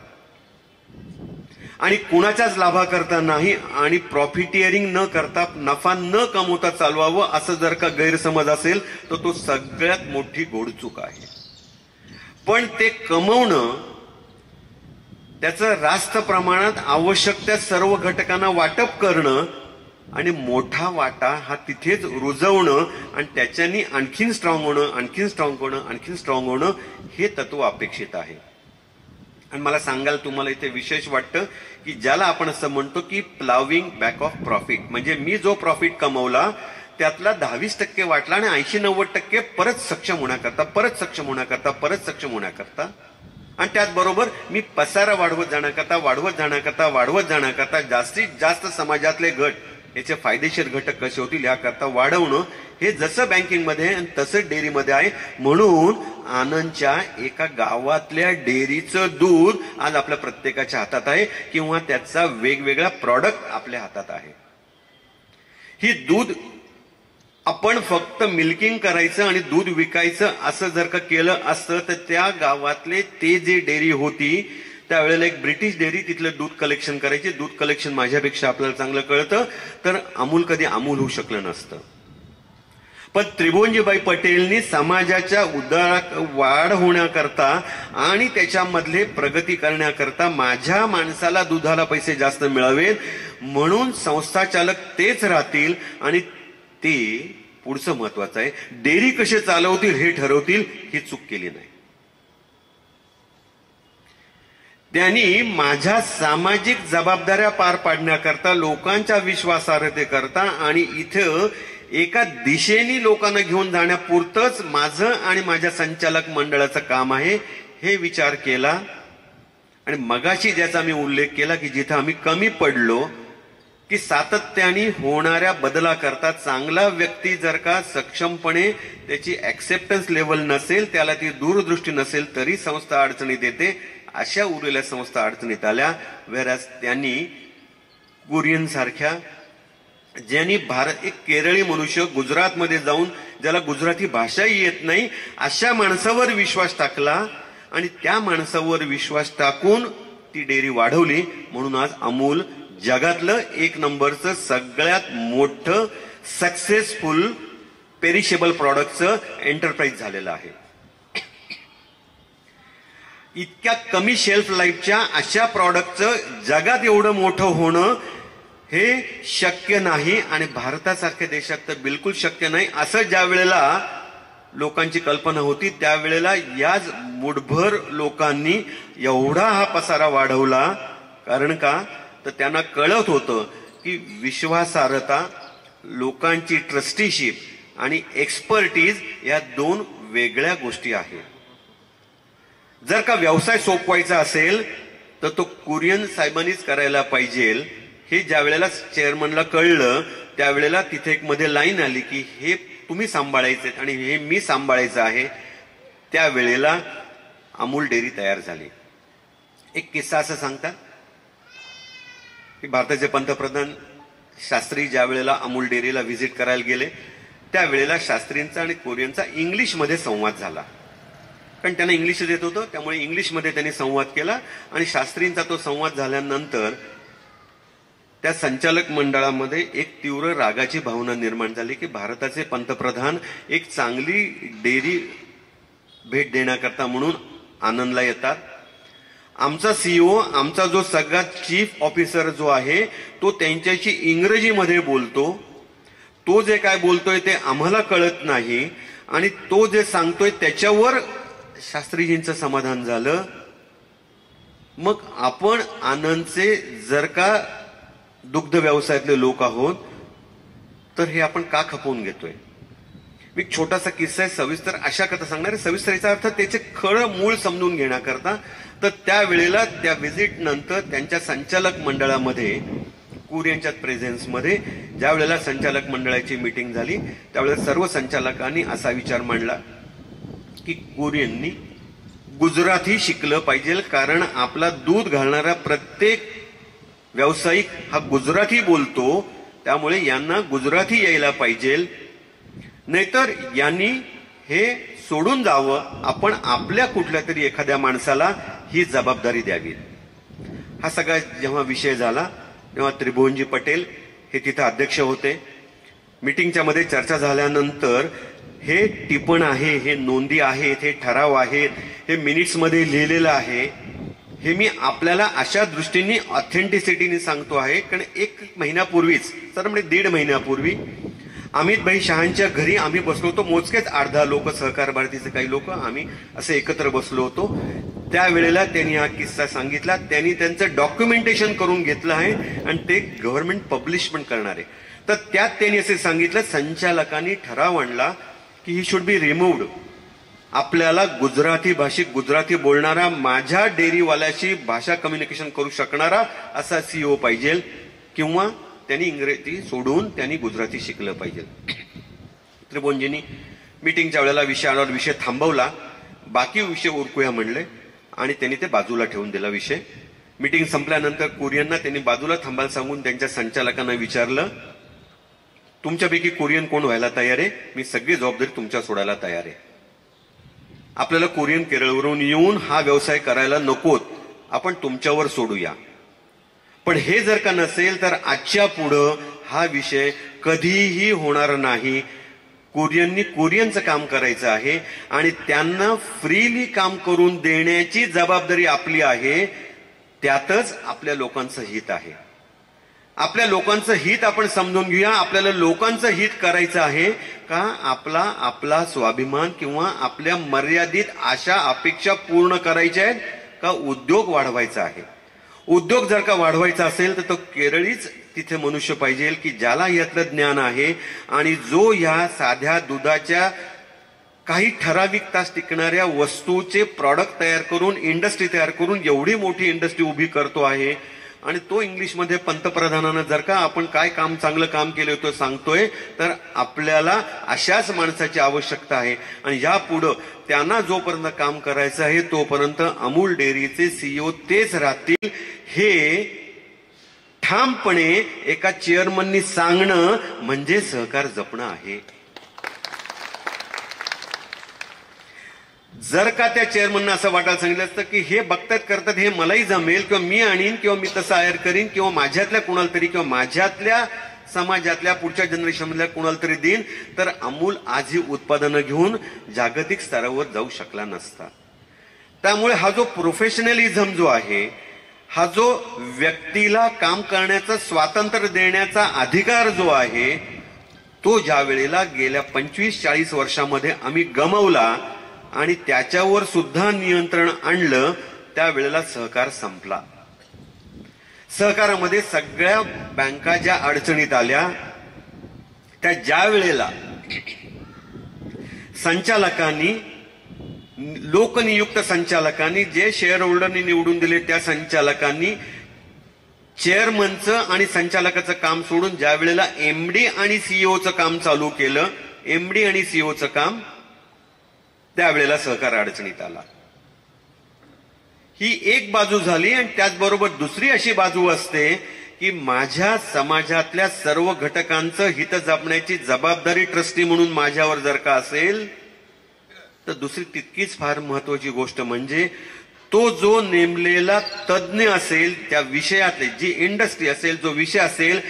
आणि कुणाच्याच लाभाकरता नाही आणि प्रॉफिटिअरिंग न करता, नफा न कमवता चालवावं, असं जर का गैरसमज असेल तर तो सगळ्यात मोठी घोडचूक आहे. पण ते कमवणं, त्याचं रास्त प्रमाणात आवश्यक त्या सर्व घटकांना वाटप करणं आणि मोठा वाटा हा तिथेच रुजवणं आणि त्याच्यानी आणखीन स्ट्रॉंग होणं, आणखीन स्ट्रॉंग होणं, आणखीन स्ट्रॉंग होणं, हे तत्व अपेक्षित आहे. आणि मला सांगायला तुम्हाला इथे विशेष वाटतं की ज्याला आपण असं म्हणतो की प्लाविंग बॅक ऑफ प्रॉफिट, म्हणजे मी जो प्रॉफिट कमवला त्यातला 10-20% वाटला आणि 80-90% परत सक्षम होण्याकरता, परत सक्षम होण्याकरता, परत सक्षम होण्याकरता, आणि त्याचबरोबर मी पसारा वाढवत जाण्याकरता जास्तीत जास्त समाजातले गट, याचे फायदेशीर घटक कसे होतील याकरता वाढवणं, हे जसं बँकिंगमध्ये आणि तसंच डेअरीमध्ये आहे. म्हणून आनंदच्या एका गावातल्या डेअरीचं दूध आज आपल्या प्रत्येकाच्या हातात आहे किंवा त्याचा वेगवेगळा प्रॉडक्ट आपल्या हातात आहे. ही दूध आपण फक्त मिल्किंग करायचं आणि दूध विकायचं असं जर का केलं असतं तर त्या गावातले ते जे डेअरी होती त्यावेळेला एक ब्रिटिश डेअरी तिथलं दूध कलेक्शन करायची. दूध कलेक्शन माझ्यापेक्षा आपल्याला चांगलं कळतं, तर अमूल कधी अमूल होऊ शकलं नसतं. पण त्रिभुवनजीबाई पटेलनी समाजाच्या उदारात वाढ होण्याकरता आणि त्याच्यामधले प्रगती करण्याकरता माझ्या माणसाला दुधाला पैसे जास्त मिळावेत म्हणून संस्था चालक तेच राहतील आणि ते पुढचं महत्वाचं आहे, डेअरी कसे चालवतील हे ठरवतील, ही चूक केली नाही. त्यांनी माझ्या सामाजिक जबाबदाऱ्या पार पाडण्याकरता, लोकांच्या विश्वासार्हतेकरता आणि इथं एका दिशेने लोकांना घेऊन जाण्यापुरतंच माझं आणि माझ्या संचालक मंडळाचं काम आहे हे विचार केला. आणि मगाशी ज्याचा मी उल्लेख केला की जिथं आम्ही कमी पडलो, की सातत्याने होणाऱ्या बदलाकरता चांगला व्यक्ती जर का सक्षमपणे त्याची ऍक्सेप्टन्स लेवल नसेल, त्याला ती दूरदृष्टी नसेल, तरी संस्था अडचणीत येते. अशा उरलेल्या संस्था अडचणीत आल्या. वेराज त्यांनी कुरियन सारख्या, ज्यांनी एक केरळी मनुष्य गुजरातमध्ये जाऊन ज्याला गुजराती भाषाही येत नाही, अशा माणसावर विश्वास टाकला आणि त्या माणसावर विश्वास टाकून ती डेअरी वाढवली. म्हणून आज अमूल जगातलं 1 नंबरचं सगळ्यात मोठं सक्सेसफुल पेरिशेबल प्रॉडक्टचं एंटरप्राइज झालेलं आहे. इतक्या कमी शेल्फ लाईफच्या अशा प्रॉडक्टचं जगात एवढं मोठं होणं हे शक्य नाही आणि भारतासारख्या देशात तर बिलकुल शक्य नाही. असं ज्या वेळेला लोकांची कल्पना होती त्यावेळेला याच मुठभर लोकांनी एवढा हा पसारा वाढवला. कारण का तर त्यांना कळत होतं की विश्वासार्हता, लोकांची ट्रस्टीशिप आणि एक्सपर्टीज या 2 वेगळ्या गोष्टी आहेत. जर का व्यवसाय सोपवायचा असेल तर तो कुरियन साहेबांनीच करायला पाहिजे. हे ज्या वेळेला चेअरमनला कळलं त्यावेळेला तिथे एक मध्ये लाईन आली की हे तुम्ही सांभाळायचे आणि हे मी सांभाळायचं आहे. त्यावेळेला अमूल डेअरी तयार झाली. एक किस्सा असं सांगतात की भारताचे पंतप्रधान शास्त्री ज्या वेळेला अमूल डेअरीला व्हिजिट करायला गेले त्यावेळेला शास्त्रींचा आणि कोरियनचा इंग्लिशमध्ये संवाद झाला. कारण त्यांना इंग्लिश येत होतं, त्यामुळे इंग्लिशमध्ये त्यांनी संवाद केला. आणि शास्त्रींचा तो संवाद झाल्यानंतर त्या संचालक मंडळामध्ये एक तीव्र रागाची भावना निर्माण झाली की भारताचे पंतप्रधान एक चांगली डेअरी भेट देण्याकरता म्हणून आनंदला येतात. आमचा सीईओ, आमचा जो सगळ्यात चीफ ऑफिसर जो आहे तो त्यांच्याशी इंग्रजीमध्ये बोलतो. तो जे काय बोलतोय ते आम्हाला कळत नाही आणि तो जे सांगतोय त्याच्यावर शास्त्रीजींचं समाधान झालं. मग आपण आनंदचे जर का दुग्ध व्यवसायातले लोक आहोत तर हे आपण का खपवून घेतोय. मी छोटासा किस्सा आहे, सविस्तर अशा कथा सांगणार आहे. सविस्तर याचा अर्थ त्याचे खरं मूळ समजून घेण्याकरता. तर त्यावेळेला त्या व्हिजिट नंतर त्यांच्या संचालक मंडळामध्ये कुरियनच्या प्रेझेन्समध्ये ज्या वेळेला संचालक मंडळाची मीटिंग झाली त्यावेळेला सर्व संचालकांनी असा विचार मांडला की कुरियननी गुजराती शिकलं पाहिजे. कारण आपला दूध घालणारा प्रत्येक व्यावसायिक हा गुजराती बोलतो, त्यामुळे यांना गुजराती यायला पाहिजे. नाहीतर यांनी हे सोडून जावं, आपण आपल्या कुठल्या तरी एखाद्या माणसाला ही जबाबदारी द्यावी. हा सगळा जेव्हा विषय झाला तेव्हा त्रिभुवनजी पटेल हे तिथे अध्यक्ष होते. मीटिंगच्या मध्ये चर्चा झाल्यानंतर हे टिपण आहे, हे नोंदी आहेत, हे ठराव आहेत, हे मिनिट्स मध्ये लिहिलेलं आहे. हे मी आपल्याला अशा दृष्टीने ऑथेंटिसिटीने सांगतो आहे कारण 1 महिन्यापूर्वीच, तर म्हणजे 1.5 महिन्यापूर्वी अमित भाई शहांच्या घरी आम्ही बसलो होतो. मोजकेच 8-10 लोक, सहकार भारतीचे काही लोक, आम्ही असे एकत्र बसलो होतो. त्यावेळेला त्यांनी हा किस्सा सांगितला. त्यांनी त्यांचं डॉक्युमेंटेशन करून घेतलं आहे आणि ते गव्हर्नमेंट पब्लिश पण करणार आहे. तर त्यात त्यांनी असे सांगितलं, संचालकांनी ठराव आणला की ही शुड बी रिमूव्ड. आपल्याला गुजराती भाषिक, गुजराती बोलणारा, माझ्या डेअरीवाल्याशी भाषा कम्युनिकेशन करू शकणारा असा सीईओ पाहिजे किंवा त्यांनी इंग्रजी सोडून त्यांनी गुजराती शिकलं पाहिजे. त्रिभुवनजींनी मीटिंगच्या वेळेला विषयावर विषय थांबवला. बाकी विषय उरकूया म्हणले आणि त्यांनी ते बाजूला ठेवून दिला विषय. मीटिंग संपल्यानंतर कुरियनना त्यांनी बाजूला थांबायला सांगून त्यांच्या संचालकांना विचारलं, तुमच्यापैकी कुरियन कोण व्हायला तयार आहे? मी सगळी जबाबदारी तुमच्या सोडायला तयार आहे. आपल्याला कुरियन केरळवरून येऊन हा व्यवसाय करायला नकोत, आपण तुमच्यावर सोडूया. पण हे जर का नसेल तर आजच्या पुढं हा विषय कधीही होणार नाही. कुरियननी कुरियनचं काम करायचं आहे आणि त्यांना फ्रीली काम करून देण्याची जबाबदारी आपली आहे. त्यातच आपल्या लोकांचं हित आहे. आपल्या लोकांचं हित आपण समजून घेऊया. आपल्याला लोकांचं हित करायचं आहे का आपला स्वाभिमान किंवा आपल्या मर्यादित आशा अपेक्षा पूर्ण करायच्या आहेत? का उद्योग वाढवायचा आहे? उद्योग जर का वाढवायचा असेल तर तो केरळीच तिथे मनुष्य पाहिजे की ज्याला यातलं ज्ञान आहे आणि जो या साध्या दुधाच्या काही ठराविक तास टिकणाऱ्या वस्तूचे प्रॉडक्ट तयार करून इंडस्ट्री तयार करून एवढी मोठी इंडस्ट्री उभी करतो आहे. आणि तो इंग्लिशमध्ये पंतप्रधानानं जर का आपण काय काम चांगलं काम केलं होतं सांगतोय तर आपल्याला अशाच माणसाची आवश्यकता आहे. आणि यापुढं त्यांना जोपर्यंत काम करायचं आहे तोपर्यंत अमूल डेअरीचे सीईओ तेच राहतील हे ठामपणे एका चेअरमननी सांगणं म्हणजे सहकार जपणं आहे. जर का त्या चेअरमननं असं वाटायला सांगितलं असतं की हे बघतात करतात हे मलाही जमेल किंवा मी आणीन किंवा मी तसं आयर करीन किंवा माझ्यातल्या कुणाला तरी किंवा माझ्यातल्या समाजातल्या पुढच्या जनरेशन मधल्या कुणाला तरी देईन तर अमूल आज ही उत्पादनं घेऊन जागतिक स्तरावर जाऊ शकला नसता. त्यामुळे हा जो प्रोफेशनलिझम जो आहे हा जो व्यक्तीला काम करण्याचं स्वातंत्र्य देण्याचा अधिकार जो आहे तो ज्या वेळेला गेल्या 25-40 वर्षामध्ये आम्ही गमावला आणि त्याच्यावर सुद्धा नियंत्रण आणलं त्यावेळेला सहकार संपला. सहकारामध्ये सगळ्या बँका ज्या अडचणीत आल्या त्या ज्या वेळेला संचालकांनी लोकनियुक्त संचालकांनी जे शेअर होल्डरनी निवडून दिले त्या संचालकांनी चेअरमनचं आणि संचालकाचं काम सोडून ज्या वेळेला एमडी आणि सीईओचं काम चालू केलं एमडी आणि सीईओचं काम त्यावेळेला सहकार अडचणीत आला. ही एक बाजू झाली आणि त्याचबरोबर दुसरी अशी बाजू असते की माझ्या समाजातल्या सर्व घटकांचं हित जपण्याची जबाबदारी ट्रस्टी म्हणून माझ्यावर जर का असेल तर दुसरी तितकीच फार महत्वाची गोष्ट म्हणजे तो जो नेमलेला तज्ज्ञ असेल त्या विषयातले जी इंडस्ट्री असेल जो विषय असेल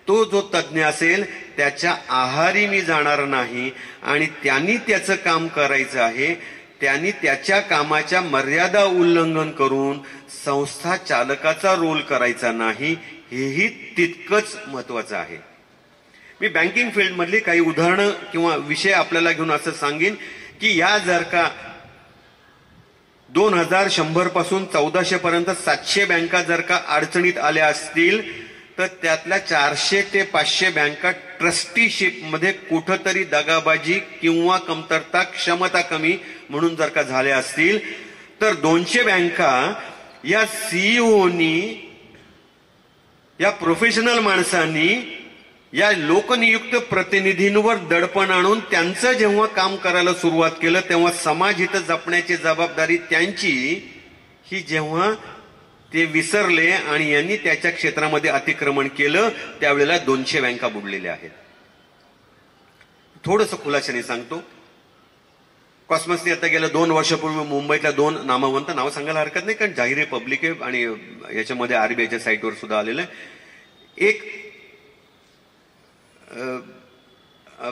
तो जो तज्ज्ञ असेल त्याच्या आहारी मी जाणार नाही आणि त्यांनी त्याचं काम करायचं आहे. त्यांनी त्याच्या कामाच्या मर्यादा उल्लंघन करून संस्था चालकाचा रोल करायचा नाही हेही तितकंच महत्वाचं आहे. मी बँकिंग फील्डमधली काही उदाहरणं किंवा विषय आपल्याला घेऊन असं सांगेन की या जर का 2100 पासून 1400 पर्यंत 700 बँका जर का अडचणीत आल्या असतील तर त्यातल्या 400 ते 500 बँका ट्रस्टीशिप मध्ये कुठंतरी दगाबाजी किंवा कमतरता क्षमता कमी म्हणून जर का झाल्या असतील तर 200 बँका या सीईओनी या प्रोफेशनल माणसांनी या लोकनियुक्त प्रतिनिधींवर दडपण आणून त्यांचं जेव्हा काम करायला सुरुवात केलं तेव्हा समाज हित जपण्याची जबाबदारी त्यांची ही जेव्हा ते विसरले आणि यांनी त्याच्या क्षेत्रामध्ये अतिक्रमण केलं त्यावेळेला 200 बँका बुडलेल्या आहेत. थोडंसं खुलाशाने सांगतो. कॉस्मसने आता गेल्या 2 वर्षापूर्वी मुंबईतल्या 2 नामवंत नाव सांगायला हरकत नाही कारण जाहीर आहे पब्लिक आहे आणि याच्यामध्ये आरबीआयच्या साईटवर सुद्धा आलेलं आहे. एक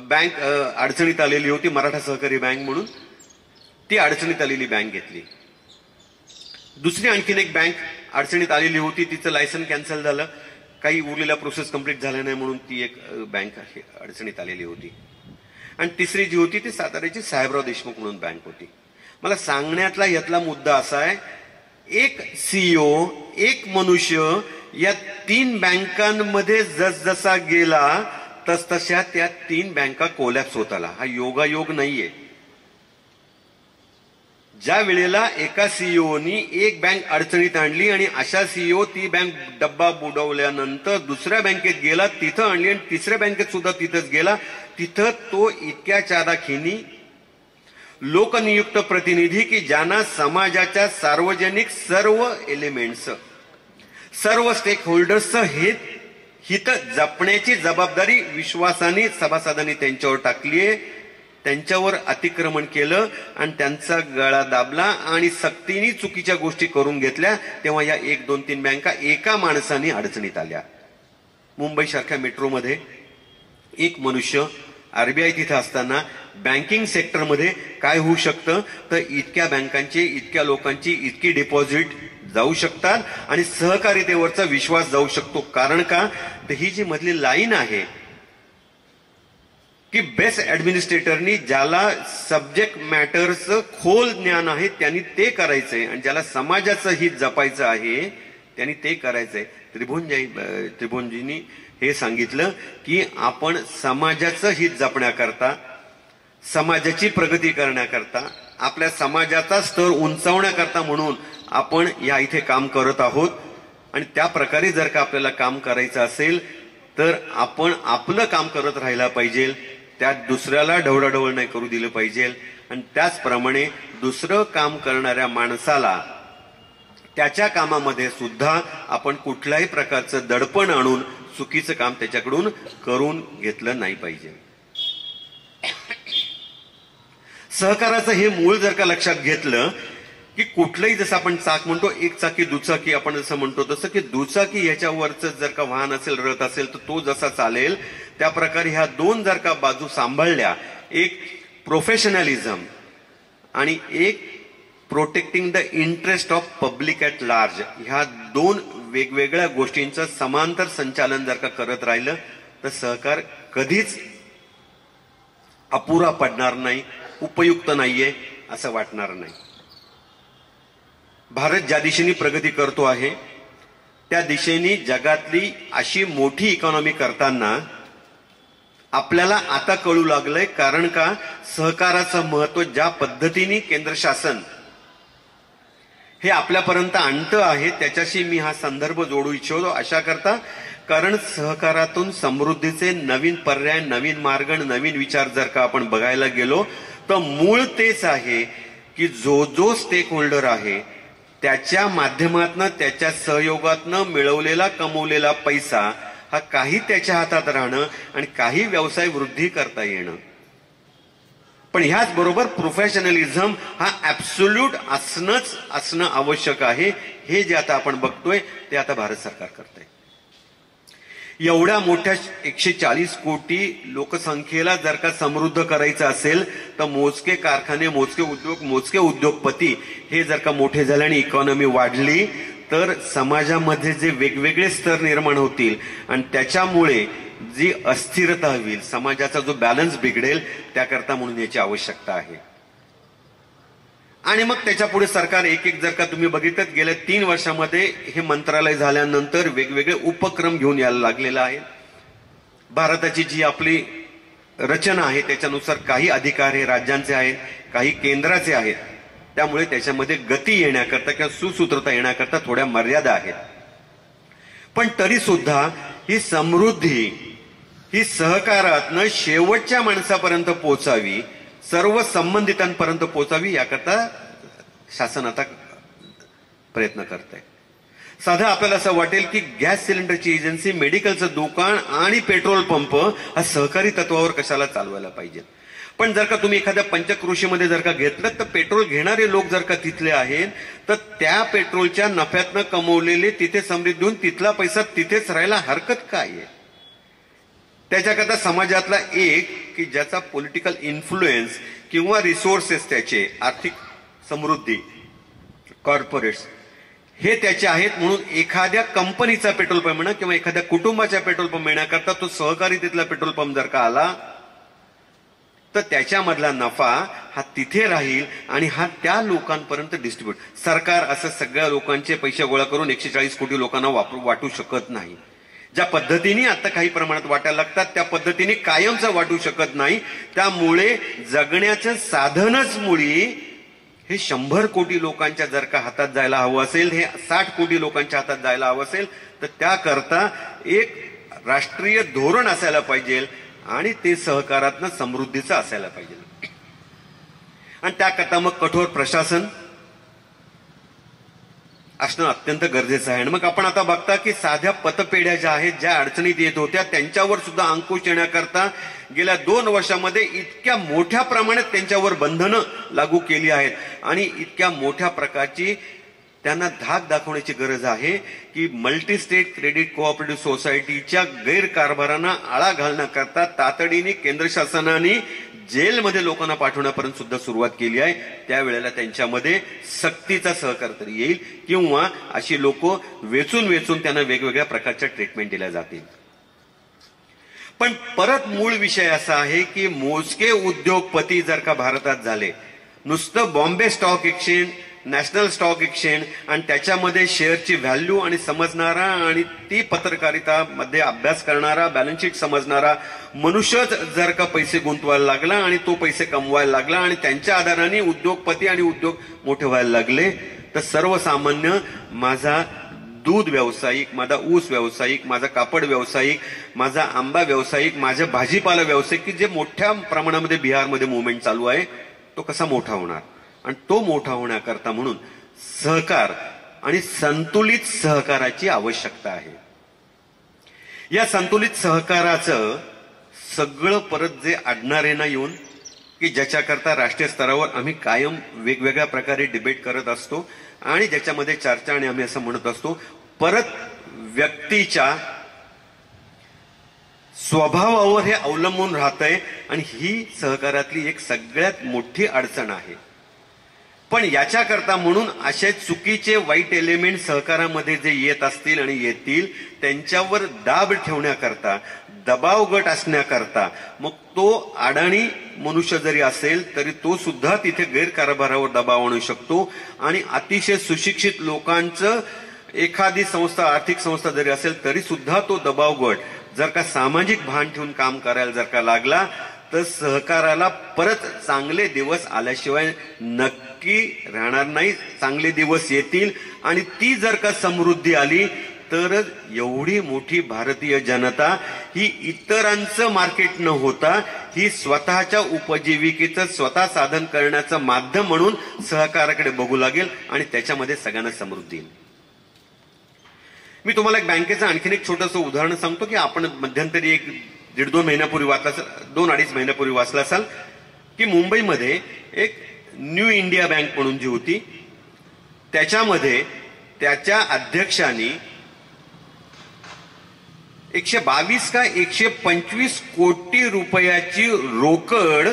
बँक अडचणीत आलेली होती मराठा सहकारी बँक म्हणून ती अडचणीत आलेली बँक घेतली. दुसरी आणखीन एक बँक अडचणीत आलेली होती तिचं लायसन कॅन्सल झालं काही उरलेल्या प्रोसेस कंप्लीट झाल्या नाही म्हणून ती एक बँक अडचणीत आलेली होती. आणि तिसरी जी होती ती साताऱ्याची साहेबराव देशमुख म्हणून बँक होती. मला सांगण्यातला यातला मुद्दा असा आहे एक सीईओ एक मनुष्य या 3 बँकांमध्ये जसजसा गेला तसतशा त्या 3 बँका कोलॅप्स होत आला. हा योगायोग नाहीये. ज्या वेळेला एका सीईओनी एक बँक अडचणीत आणली आणि अशा सीईओ ती बँक डब्बा बुडवल्यानंतर दुसऱ्या बँकेत गेला तिथं आणली आणि तिसऱ्या बँकेत सुद्धा तिथंच गेला तिथं तो इतक्या चादाखिनी लोकनियुक्त प्रतिनिधी की ज्यांना समाजाच्या सार्वजनिक सर्व एलिमेंट्स सर्व स्टेक होल्डर्सचं हित जपण्याची जबाबदारी विश्वासाने सभासदांनी त्यांच्यावर टाकली आहे. त्यांच्यावर अतिक्रमण केलं आणि त्यांचा गळा दाबला आणि सक्तीने चुकीच्या गोष्टी करून घेतल्या तेव्हा या 1, 2, 3 बँका एका माणसाने अडचणीत आल्या. मुंबई सारख्या मेट्रोमध्ये एक मनुष्य आरबीआय तिथे असताना बँकिंग सेक्टरमध्ये काय होऊ शकतं तर इतक्या बँकांची इतक्या लोकांची इतकी डिपॉझिट जाऊ शकतात आणि सहकारितेवरचा विश्वास जाऊ शकतो. कारण का तर ही जी मधली लाईन आहे की बेस्ट ऍडमिनिस्ट्रेटरनी ज्याला सब्जेक्ट मॅटरचं खोल ज्ञान आहे त्यांनी ते करायचंय आणि ज्याला समाजाचं हित जपायचं आहे त्यांनी ते करायचंय. त्रिभुवनजींनी हे सांगितलं की आपण समाजाचं हित जपण्याकरता, समाजाची प्रगती करण्याकरता, आपल्या समाजाचा स्तर उंचावण्याकरता म्हणून आपण या इथे काम करत आहोत. आणि त्या प्रकारे जर का आपल्याला काम करायचं असेल तर आपण आपलं काम करत राहायला पाहिजे, त्यात दुसऱ्याला ढवळाढवळ नाही करू दिलं पाहिजे. आणि त्याचप्रमाणे दुसरं काम करणाऱ्या माणसाला त्याच्या कामामध्ये सुद्धा आपण कुठल्याही प्रकारचं दडपण आणून चुकीचं काम त्याच्याकडून करून घेतलं नाही पाहिजे. सहकाराचं हे मूळ जर का लक्षात घेतलं की कुठलंही, जसं आपण चाक म्हणतो, एक चाकी दुचाकी आपण जसं म्हणतो तसं, की दुचाकी ह्याच्यावरच जर का वाहन असेल, रथ असेल, तर तो जसा चालेल त्या प्रकारे ह्या दोन जर का बाजू सांभाळल्या, एक प्रोफेशनलिझम आणि एक protecting the interest of public at large, ह्या दोन वेगवेगळ्या गोष्टींचं समांतर संचालन जर का करत राहिलं तर सहकार कधीच अपुरा पडणार नाही, उपयुक्त नाहीये असं वाटणार नाही. भारत ज्या दिशेने प्रगती करतो आहे त्या दिशेने जगातली अशी मोठी इकॉनॉमी करताना आपल्याला आता कळू लागलंय. कारण का, सहकाराचं महत्व ज्या पद्धतीने केंद्र शासन हे आपल्यापर्यंत आणतं आहे त्याच्याशी मी हा संदर्भ जोडू इच्छितो अशा करता. कारण सहकारातून समृद्धीचे नवीन पर्याय, नवीन मार्ग, नवीन विचार जर का आपण बघायला गेलो तर मूळ तेच आहे की जो स्टेक होल्डर आहे त्याच्या माध्यमातनं, त्याच्या सहयोगातनं मिळवलेला कमवलेला पैसा हा काही त्याच्या हातात राहणं आणि काही व्यवसाय वृद्धी करता येणं. पण ह्याच बरोबर प्रोफेशनलिझम हा ऍब्सोल्यूट असणं आवश्यक आहे. हे जे आता आपण बघतोय ते आता भारत सरकार करतंय. एवढ्या मोठ्या 140 कोटी लोकसंख्येला जर का समृद्ध करायचं असेल तर मोजके कारखाने, मोजके उद्योग, मोजके उद्योगपती हे जर का मोठे झाले आणि इकॉनॉमी वाढली तर समाजामध्ये जे वेगवेगळे स्तर निर्माण होतील आणि त्याच्यामुळे जी अस्थिरता होईल, समाजाचा जो बॅलन्स बिघडेल, त्याकरता म्हणून याची आवश्यकता आहे. आणि मग त्याच्या पुढे सरकार एक जर का तुम्ही बघितलं गेल्या 3 वर्षामध्ये हे मंत्रालय झाल्यानंतर वेगवेगळे उपक्रम घेऊन यायला लागलेला आहे. भारताची जी आपली रचना आहे त्याच्यानुसार काही अधिकार हे राज्यांचे आहेत, काही केंद्राचे आहेत. त्यामुळे त्याच्यामध्ये गती येण्याकरता किंवा सुसूत्रता येण्याकरता थोड्या मर्यादा आहेत. पण तरी सुद्धा ही समृद्धी ही सहकारातनं शेवटच्या माणसापर्यंत पोहोचावी, सर्व संबंधितांपर्यंत पोहोचावी याकरता शासन आता प्रयत्न करत आहे. साधा आपल्याला असं वाटेल की गॅस सिलेंडरची एजन्सी, मेडिकलचं दुकान आणि पेट्रोल पंप हा सहकारी तत्वावर कशाला चालवायला पाहिजे. पण जर का तुम्ही एखाद्या पंचक्रोशीमध्ये जर का घेतलं तर पेट्रोल घेणारे लोक जर का तिथले आहेत तर त्या पेट्रोलच्या नफ्यातनं कमवलेले तिथे समृद्धी देऊन तिथला पैसा तिथेच राहायला हरकत काय आहे. त्याच्याकरता समाजातला एक की ज्याचा पॉलिटिकल इन्फ्लुएन्स किंवा रिसोर्सेस, त्याचे आर्थिक समृद्धी, कॉर्पोरेट्स हे त्याचे आहेत म्हणून एखाद्या कंपनीचा पेट्रोल पंप म्हणा किंवा एखाद्या कुटुंबाचा पेट्रोल पंप मिळण्याकरता तो सहकारी तिथला पेट्रोल पंप जर का आला तर त्याच्यामधला नफा हा तिथे राहील आणि हा त्या लोकांपर्यंत डिस्ट्रीब्यूट. सरकार असं सगळ्या लोकांचे पैसे गोळा करून 140 कोटी लोकांना वाटू शकत नाही. ज्या पद्धतीने आता काही प्रमाणात वाटायला लागतात त्या पद्धतीने कायमचं वाटू शकत नाही. त्यामुळे जगण्याचं साधनच मुळी हे 100 कोटी लोकांच्या जर का हातात जायला हवं असेल, हे 60 कोटी लोकांच्या हातात जायला हवं असेल तर त्याकरता एक राष्ट्रीय धोरण असायला पाहिजे आणि ते सहकारातनं समृद्धीचं असायला पाहिजे. आणि त्याकरता मग कठोर प्रशासन असणं अत्यंत गरजेचं आहे. आणि मग आपण आता बघता की साध्या पतपेढ्या ज्या आहेत, ज्या अडचणीत येत होत्या त्यांच्यावर सुद्धा अंकुश येण्याकरता गेल्या 2 वर्षामध्ये इतक्या मोठ्या प्रमाणात त्यांच्यावर बंधनं लागू केली आहेत आणि इतक्या मोठ्या प्रकारची त्यांना धाक दाखवण्याची गरज आहे की मल्टी स्टेट क्रेडिट कोऑपरेटिव्ह सोसायटीच्या गैरकारभारांना आळा घालण्याकरता तातडीने केंद्र शासनाने जेलमध्ये लोकांना पाठवण्यापर्यंत सुद्धा सुरुवात केली आहे. त्यावेळेला त्यांच्यामध्ये सक्तीचा सहकार तरी येईल किंवा अशी लोक वेचून त्यांना वेगवेगळ्या प्रकारच्या ट्रीटमेंट दिल्या जातील. पण परत मूळ विषय असा आहे की मोजके उद्योगपती जर का भारतात झाले, नुसतं Bombay stock exchange, national stock exchange आणि त्याच्यामध्ये शेअरची व्हॅल्यू आणि समजणारा आणि ती पत्रकारिता मध्ये अभ्यास करणारा, बॅलन्स शीट समजणारा मनुष्यच जर का पैसे गुंतवायला लागला आणि तो पैसे कमवायला लागला आणि त्यांच्या आधाराने उद्योगपती आणि उद्योग मोठे व्हायला लागले, तर सर्वसामान्य माझा दूध व्यावसायिक, माझा ऊस व्यावसायिक, माझा कापड व्यावसायिक, माझा आंबा व्यावसायिक, माझा भाजीपाला व्यावसायिक, की जे मोठ्या प्रमाणामध्ये बिहारमध्ये मुवमेंट चालू आहे, तो कसा मोठा होणार? आणि तो मोठा होण्याकरता म्हणून सहकार आणि संतुलित सहकाराची आवश्यकता आहे. या संतुलित सहकाराचं सगळं परत जे अडणारे येऊन की ज्याच्याकरता राष्ट्रीय स्तरावर आम्ही कायम वेगवेगळ्या प्रकारे डिबेट करत असतो आणि ज्याच्यामध्ये चर्चा आणि आम्ही असं म्हणत असतो, परत व्यक्तीच्या स्वभावावर हे अवलंबून राहतंय आणि ही सहकारातली एक सगळ्यात मोठी अडचण आहे. पण याच्याकरता म्हणून असे चुकीचे वाईट एलिमेंट सहकारामध्ये जे येत असतील आणि येतील त्यांच्यावर दाब ठेवण्याकरता, दबाव गट असण्याकरता, मग तो अडाणी मनुष्य जरी असेल तरी तो सुद्धा तिथे गैरकारभारावर दबाव आणू शकतो आणि अतिशय सुशिक्षित लोकांचं एखादी संस्था, आर्थिक संस्था जरी असेल तरी सुद्धा तो दबाव गट जर का सामाजिक भान ठेवून काम करायला जर का लागला तर सहकाराला परत चांगले दिवस आल्याशिवाय नक्की राहणार नाही. चांगले दिवस येतील आणि ती जर का समृद्धी आली तरच एवढी मोठी भारतीय जनता ही इतरांचं मार्केट न होता ही स्वतःच्या उपजीविकेचं स्वतः साधन करण्याचं माध्यम म्हणून सहकाराकडे बघू लागेल आणि त्याच्यामध्ये सगळ्यांना समृद्धी येईल. मी तुम्हाला एक बँकेचं आणखीन एक छोटंसं उदाहरण सांगतो की आपण मध्यंतरी एक 1.5-2 महिन्यापूर्वी वाचला असाल, 2-2.5 महिन्यापूर्वी वाचला असाल की मुंबईमध्ये एक न्यू इंडिया बँक म्हणून जी होती त्याच्यामध्ये त्याच्या अध्यक्षांनी 122 का 125 कोटी रुपयाची रोकड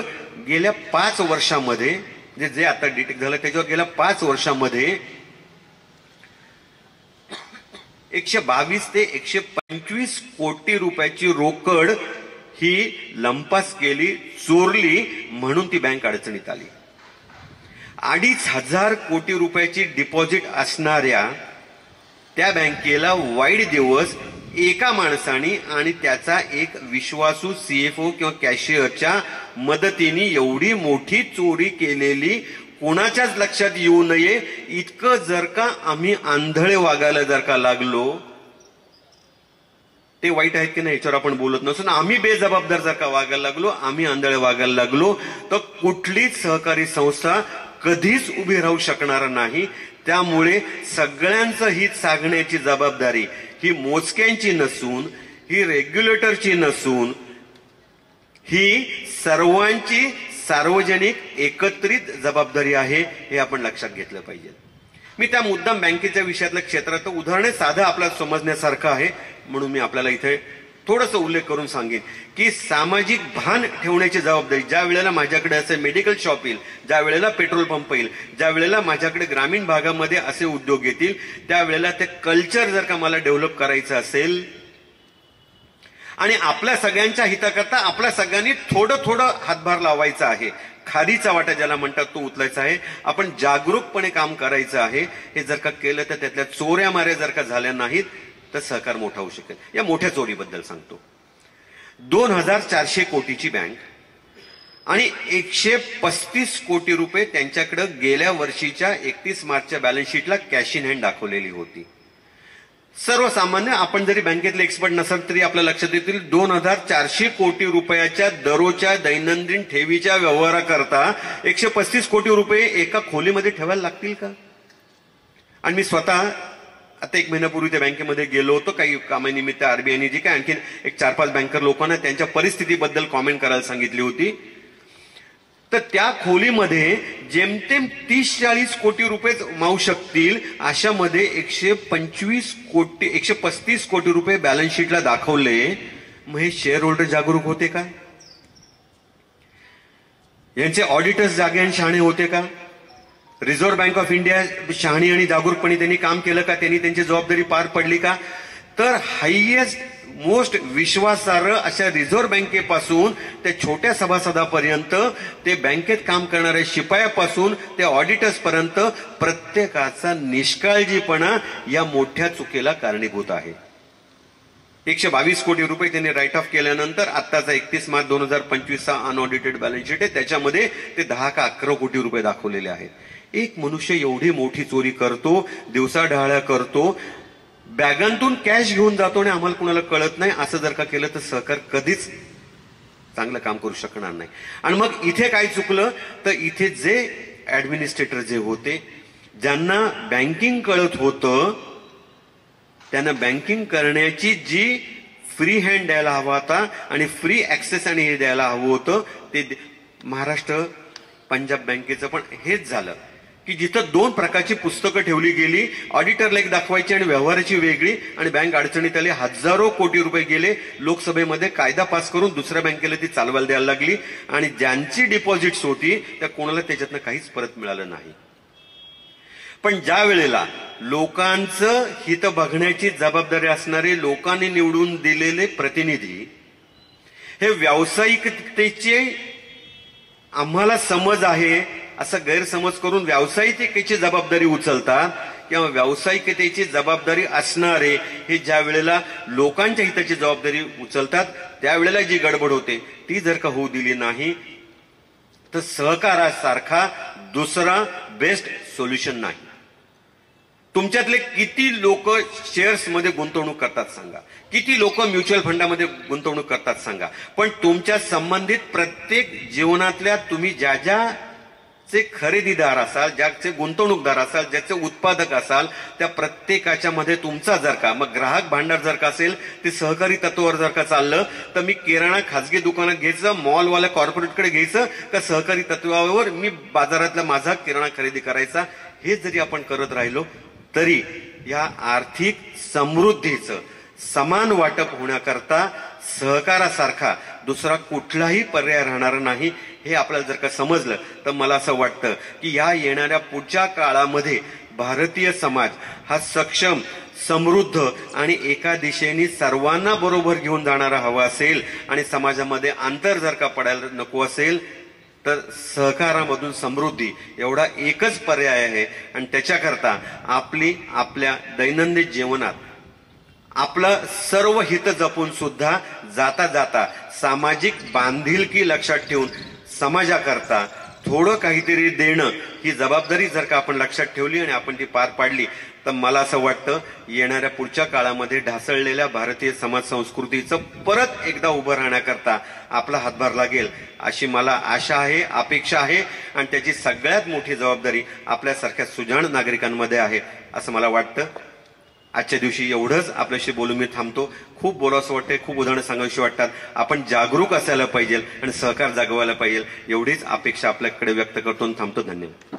गेल्या 5 वर्षामध्ये, जे आता डिटेक्ट झालं त्याच्यावर गेल्या 5 वर्षामध्ये 122 ते 125 कोटी रुपयाची रोकड ही लंपास केली, चोरली, म्हणून ती बँक अडचणीत आली. 2,500 कोटी रुपयाची डिपॉझिट असणाऱ्या त्या बँकेला वाईट दिवस एका माणसाने आणि त्याचा एक विश्वासू सीएफओ किंवा कॅशियरच्या मदतीने एवढी मोठी चोरी केलेली कोणाच्याच लक्षात येऊ नये इतकं जर का आम्ही आंधळे वागायला जर का लागलो, ते वाईट आहेत की नाही याच्यावर आपण बोलत नसून आम्ही बेजबाबदार जर का वागायला लागलो, आम्ही आंधळे वागायला लागलो, तर कुठलीच सहकारी संस्था कधीच उभी राहू शकणार नाही. त्यामुळे सगळ्यांचं हित साधण्याची जबाबदारी ही मोजक्यांची नसून, ही रेग्युलेटरची नसून, ही सर्वांची सार्वजनिक एकत्रित जबाबदारी आहे, हे आपण लक्षात घेतलं पाहिजे. मी त्या मुद्दाम बँकेच्या विषयातलं क्षेत्राचं उदाहरण साधं आपल्याला समजण्यासारखं आहे म्हणून मी आपल्याला इथे थोडंसं उल्लेख करून सांगेन की सामाजिक भान ठेवण्याची जबाबदारी, ज्या वेळेला माझ्याकडे असे मेडिकल शॉप येईल, ज्या वेळेला पेट्रोल पंप येईल, ज्या वेळेला माझ्याकडे ग्रामीण भागामध्ये असे उद्योग येतील, त्यावेळेला ते कल्चर जर का मला डेव्हलप करायचं असेल आणि आपल्या सगळ्यांच्या हिताकरता आपल्या सगळ्यांनी थोडं थोडं हातभार लावायचा आहे, खारीचा वाटा ज्याला म्हणतात तो उचलायचा आहे, आपण जागरूकपणे काम करायचं आहे. हे जर का केलं तर त्यातल्या चोऱ्या माऱ्या जर का झाल्या नाहीत तर सहकार मोठा होऊ शकेल. या मोठ्या चोरीबद्दल सांगतो. 2,400 कोटीची बँक आणि 135 कोटी रुपये त्यांच्याकडे गेल्या वर्षीच्या 31 मार्चच्या बॅलन्स शीटला कॅश इन हँड दाखवलेली होती. सर्वसामान्य आपण जरी बँकेतले एक्सपर्ट नसाल तरी आपल्या लक्षात येतील 2,400 कोटी रुपयाच्या दररोजच्या दैनंदिन ठेवीच्या व्यवहाराकरता 135 कोटी रुपये एका खोलीमध्ये ठेवायला लागतील का? आणि मी स्वतः आता 1 महिन्यापूर्वी त्या बँकेमध्ये गेलो होतो, काही कामानिमित्त आरबीआयने जी काय आणखीन एक 4-5 बँकर लोकांना त्यांच्या परिस्थितीबद्दल कॉमेंट करायला सांगितली होती. तर त्या खोलीमध्ये जेमतेम 30-40 कोटी रुपये मावू शकतील अशामध्ये 135 कोटी रुपये बॅलन्स शीटला दाखवले. मग हे शेअर होल्डर जागरूक होते का? यांचे ऑडिटर्स जागे आणि शहाणे होते का? रिझर्व्ह बँक ऑफ इंडिया शहाणी आणि जागरूकपणे त्यांनी काम केलं का? त्यांनी त्यांची जबाबदारी पार पडली का? तर हायएस्ट मोस्ट विश्वासार्ह अशा रिझर्व्ह बँकेपासून ते छोट्या सभासदापर्यंत, ते बँकेत काम करणाऱ्या शिपायापासून ते ऑडिटर्स पर्यंत प्रत्येकाचा निष्काळजीपणा या मोठ्या चुकीला कारणीभूत आहे. 122 कोटी रुपये त्यांनी राईट ऑफ केल्यानंतर आत्ताचा 31 मार्च 2025चा अनऑडिटेड बॅलन्स शीट आहे, त्याच्यामध्ये ते 10 का 11 कोटी रुपये दाखवलेले आहेत. एक मनुष्य एवढी मोठी चोरी करतो, दिवसाढाळ्या करतो, बॅगांतून कॅश घेऊन जातो आणि आम्हाला कुणाला कळत नाही, असं जर का केलं तर सहकार कधीच चांगलं काम करू शकणार नाही. आणि मग इथे काय चुकलं तर इथे जे ऍडमिनिस्ट्रेटर जे होते, ज्यांना बँकिंग कळत होतं, त्यांना बँकिंग करण्याची जी फ्री हँड द्यायला हवा होता आणि फ्री ऍक्सेस आणि हे द्यायला हवं होतं, ते महाराष्ट्र पंजाब बँकेचं पण हेच झालं की जिथं 2 प्रकारची पुस्तकं ठेवली गेली, ऑडिटरला एक दाखवायची आणि व्यवहाराची वेगळी, आणि बँक अडचणीत आली, हजारो कोटी रुपये गेले. लोकसभेमध्ये कायदा पास करून दुसऱ्या बँकेला ती चालवायला द्यायला लागली आणि ज्यांची डिपॉझिट्स होती त्या कोणाला त्याच्यातनं काहीच परत मिळालं नाही. पण ज्या वेळेला लोकांचं हित बघण्याची जबाबदारी असणारे लोकांनी निवडून दिलेले प्रतिनिधी हे व्यावसायिकतेचे आम्हाला समज आहे असं गैरसमज करून व्यावसायिकतेची जबाबदारी उचलतात, किंवा व्यावसायिकतेची जबाबदारी असणारे हे ज्या वेळेला लोकांच्या हिताची जबाबदारी उचलतात त्यावेळेला जी गडबड होते ती जर का होऊ दिली नाही तर सहकारासारखा दुसरा बेस्ट सोल्युशन नाही. तुमच्यातले किती लोक शेअर्स मध्ये गुंतवणूक करतात सांगा, किती लोक म्युच्युअल फंडामध्ये गुंतवणूक करतात सांगा, पण तुमच्या संबंधित प्रत्येक जीवनातल्या तुम्ही ज्याचे खरेदीदार असाल, ज्याचे गुंतवणूकदार असाल, ज्याचे उत्पादक असाल, त्या प्रत्येकाच्या मध्ये तुमचा जर का मग ग्राहक भांडार जर का असेल ते सहकारी तत्वावर जर का चाललं तर मी किराणा खाजगी दुकानात घ्यायचं, मॉलवाल्या कॉर्पोरेटकडे घ्यायचं का सहकारी तत्वावर मी बाजारातला माझा किराणा खरेदी करायचा, हे जरी आपण करत राहिलो तरी या आर्थिक समृद्धीचं समान वाटप होण्याकरता सहकारासारखा दुसरा कुठलाही पर्याय राहणार नाही. हे आपल्याला जर का समजलं तर मला असं वाटतं की या येणाऱ्या पुढच्या काळामध्ये भारतीय समाज हा सक्षम, समृद्ध आणि एका दिशेने सर्वांना बरोबर घेऊन जाणारा हवा असेल आणि समाजामध्ये अंतर जर का पडायला नको असेल तर सहकारामधून समृद्धी एवढा एकच पर्याय आहे. आणि त्याच्याकरता आपल्या दैनंदिन जीवनात आपलं सर्व हित जपून सुद्धा जाता जाता सामाजिक बांधिलकी लक्षात ठेवून समाजाकरता थोडं काहीतरी देणं ही जबाबदारी जर का आपण लक्षात ठेवली आणि आपण ती पार पाडली तर मला असं वाटतं येणाऱ्या पुढच्या काळामध्ये ढासळलेल्या भारतीय समाज संस्कृतीचं परत एकदा उभं राहण्याकरता आपला हातभार लागेल अशी मला आशा आहे, अपेक्षा आहे. आणि त्याची सगळ्यात मोठी जबाबदारी आपल्यासारख्या सुजाण नागरिकांमध्ये आहे असं मला वाटतं. आजच्या दिवशी एवढंच आपल्याशी बोलून मी थांबतो. खूप बोलावंसं वाटतंय, खूप उदाहरणं सांगावीशी वाटतात. आपण जागरूक असायला पाहिजे आणि सहकार जागवायला पाहिजे एवढीच अपेक्षा आपल्याकडे व्यक्त करतो आणि थांबतो. धन्यवाद.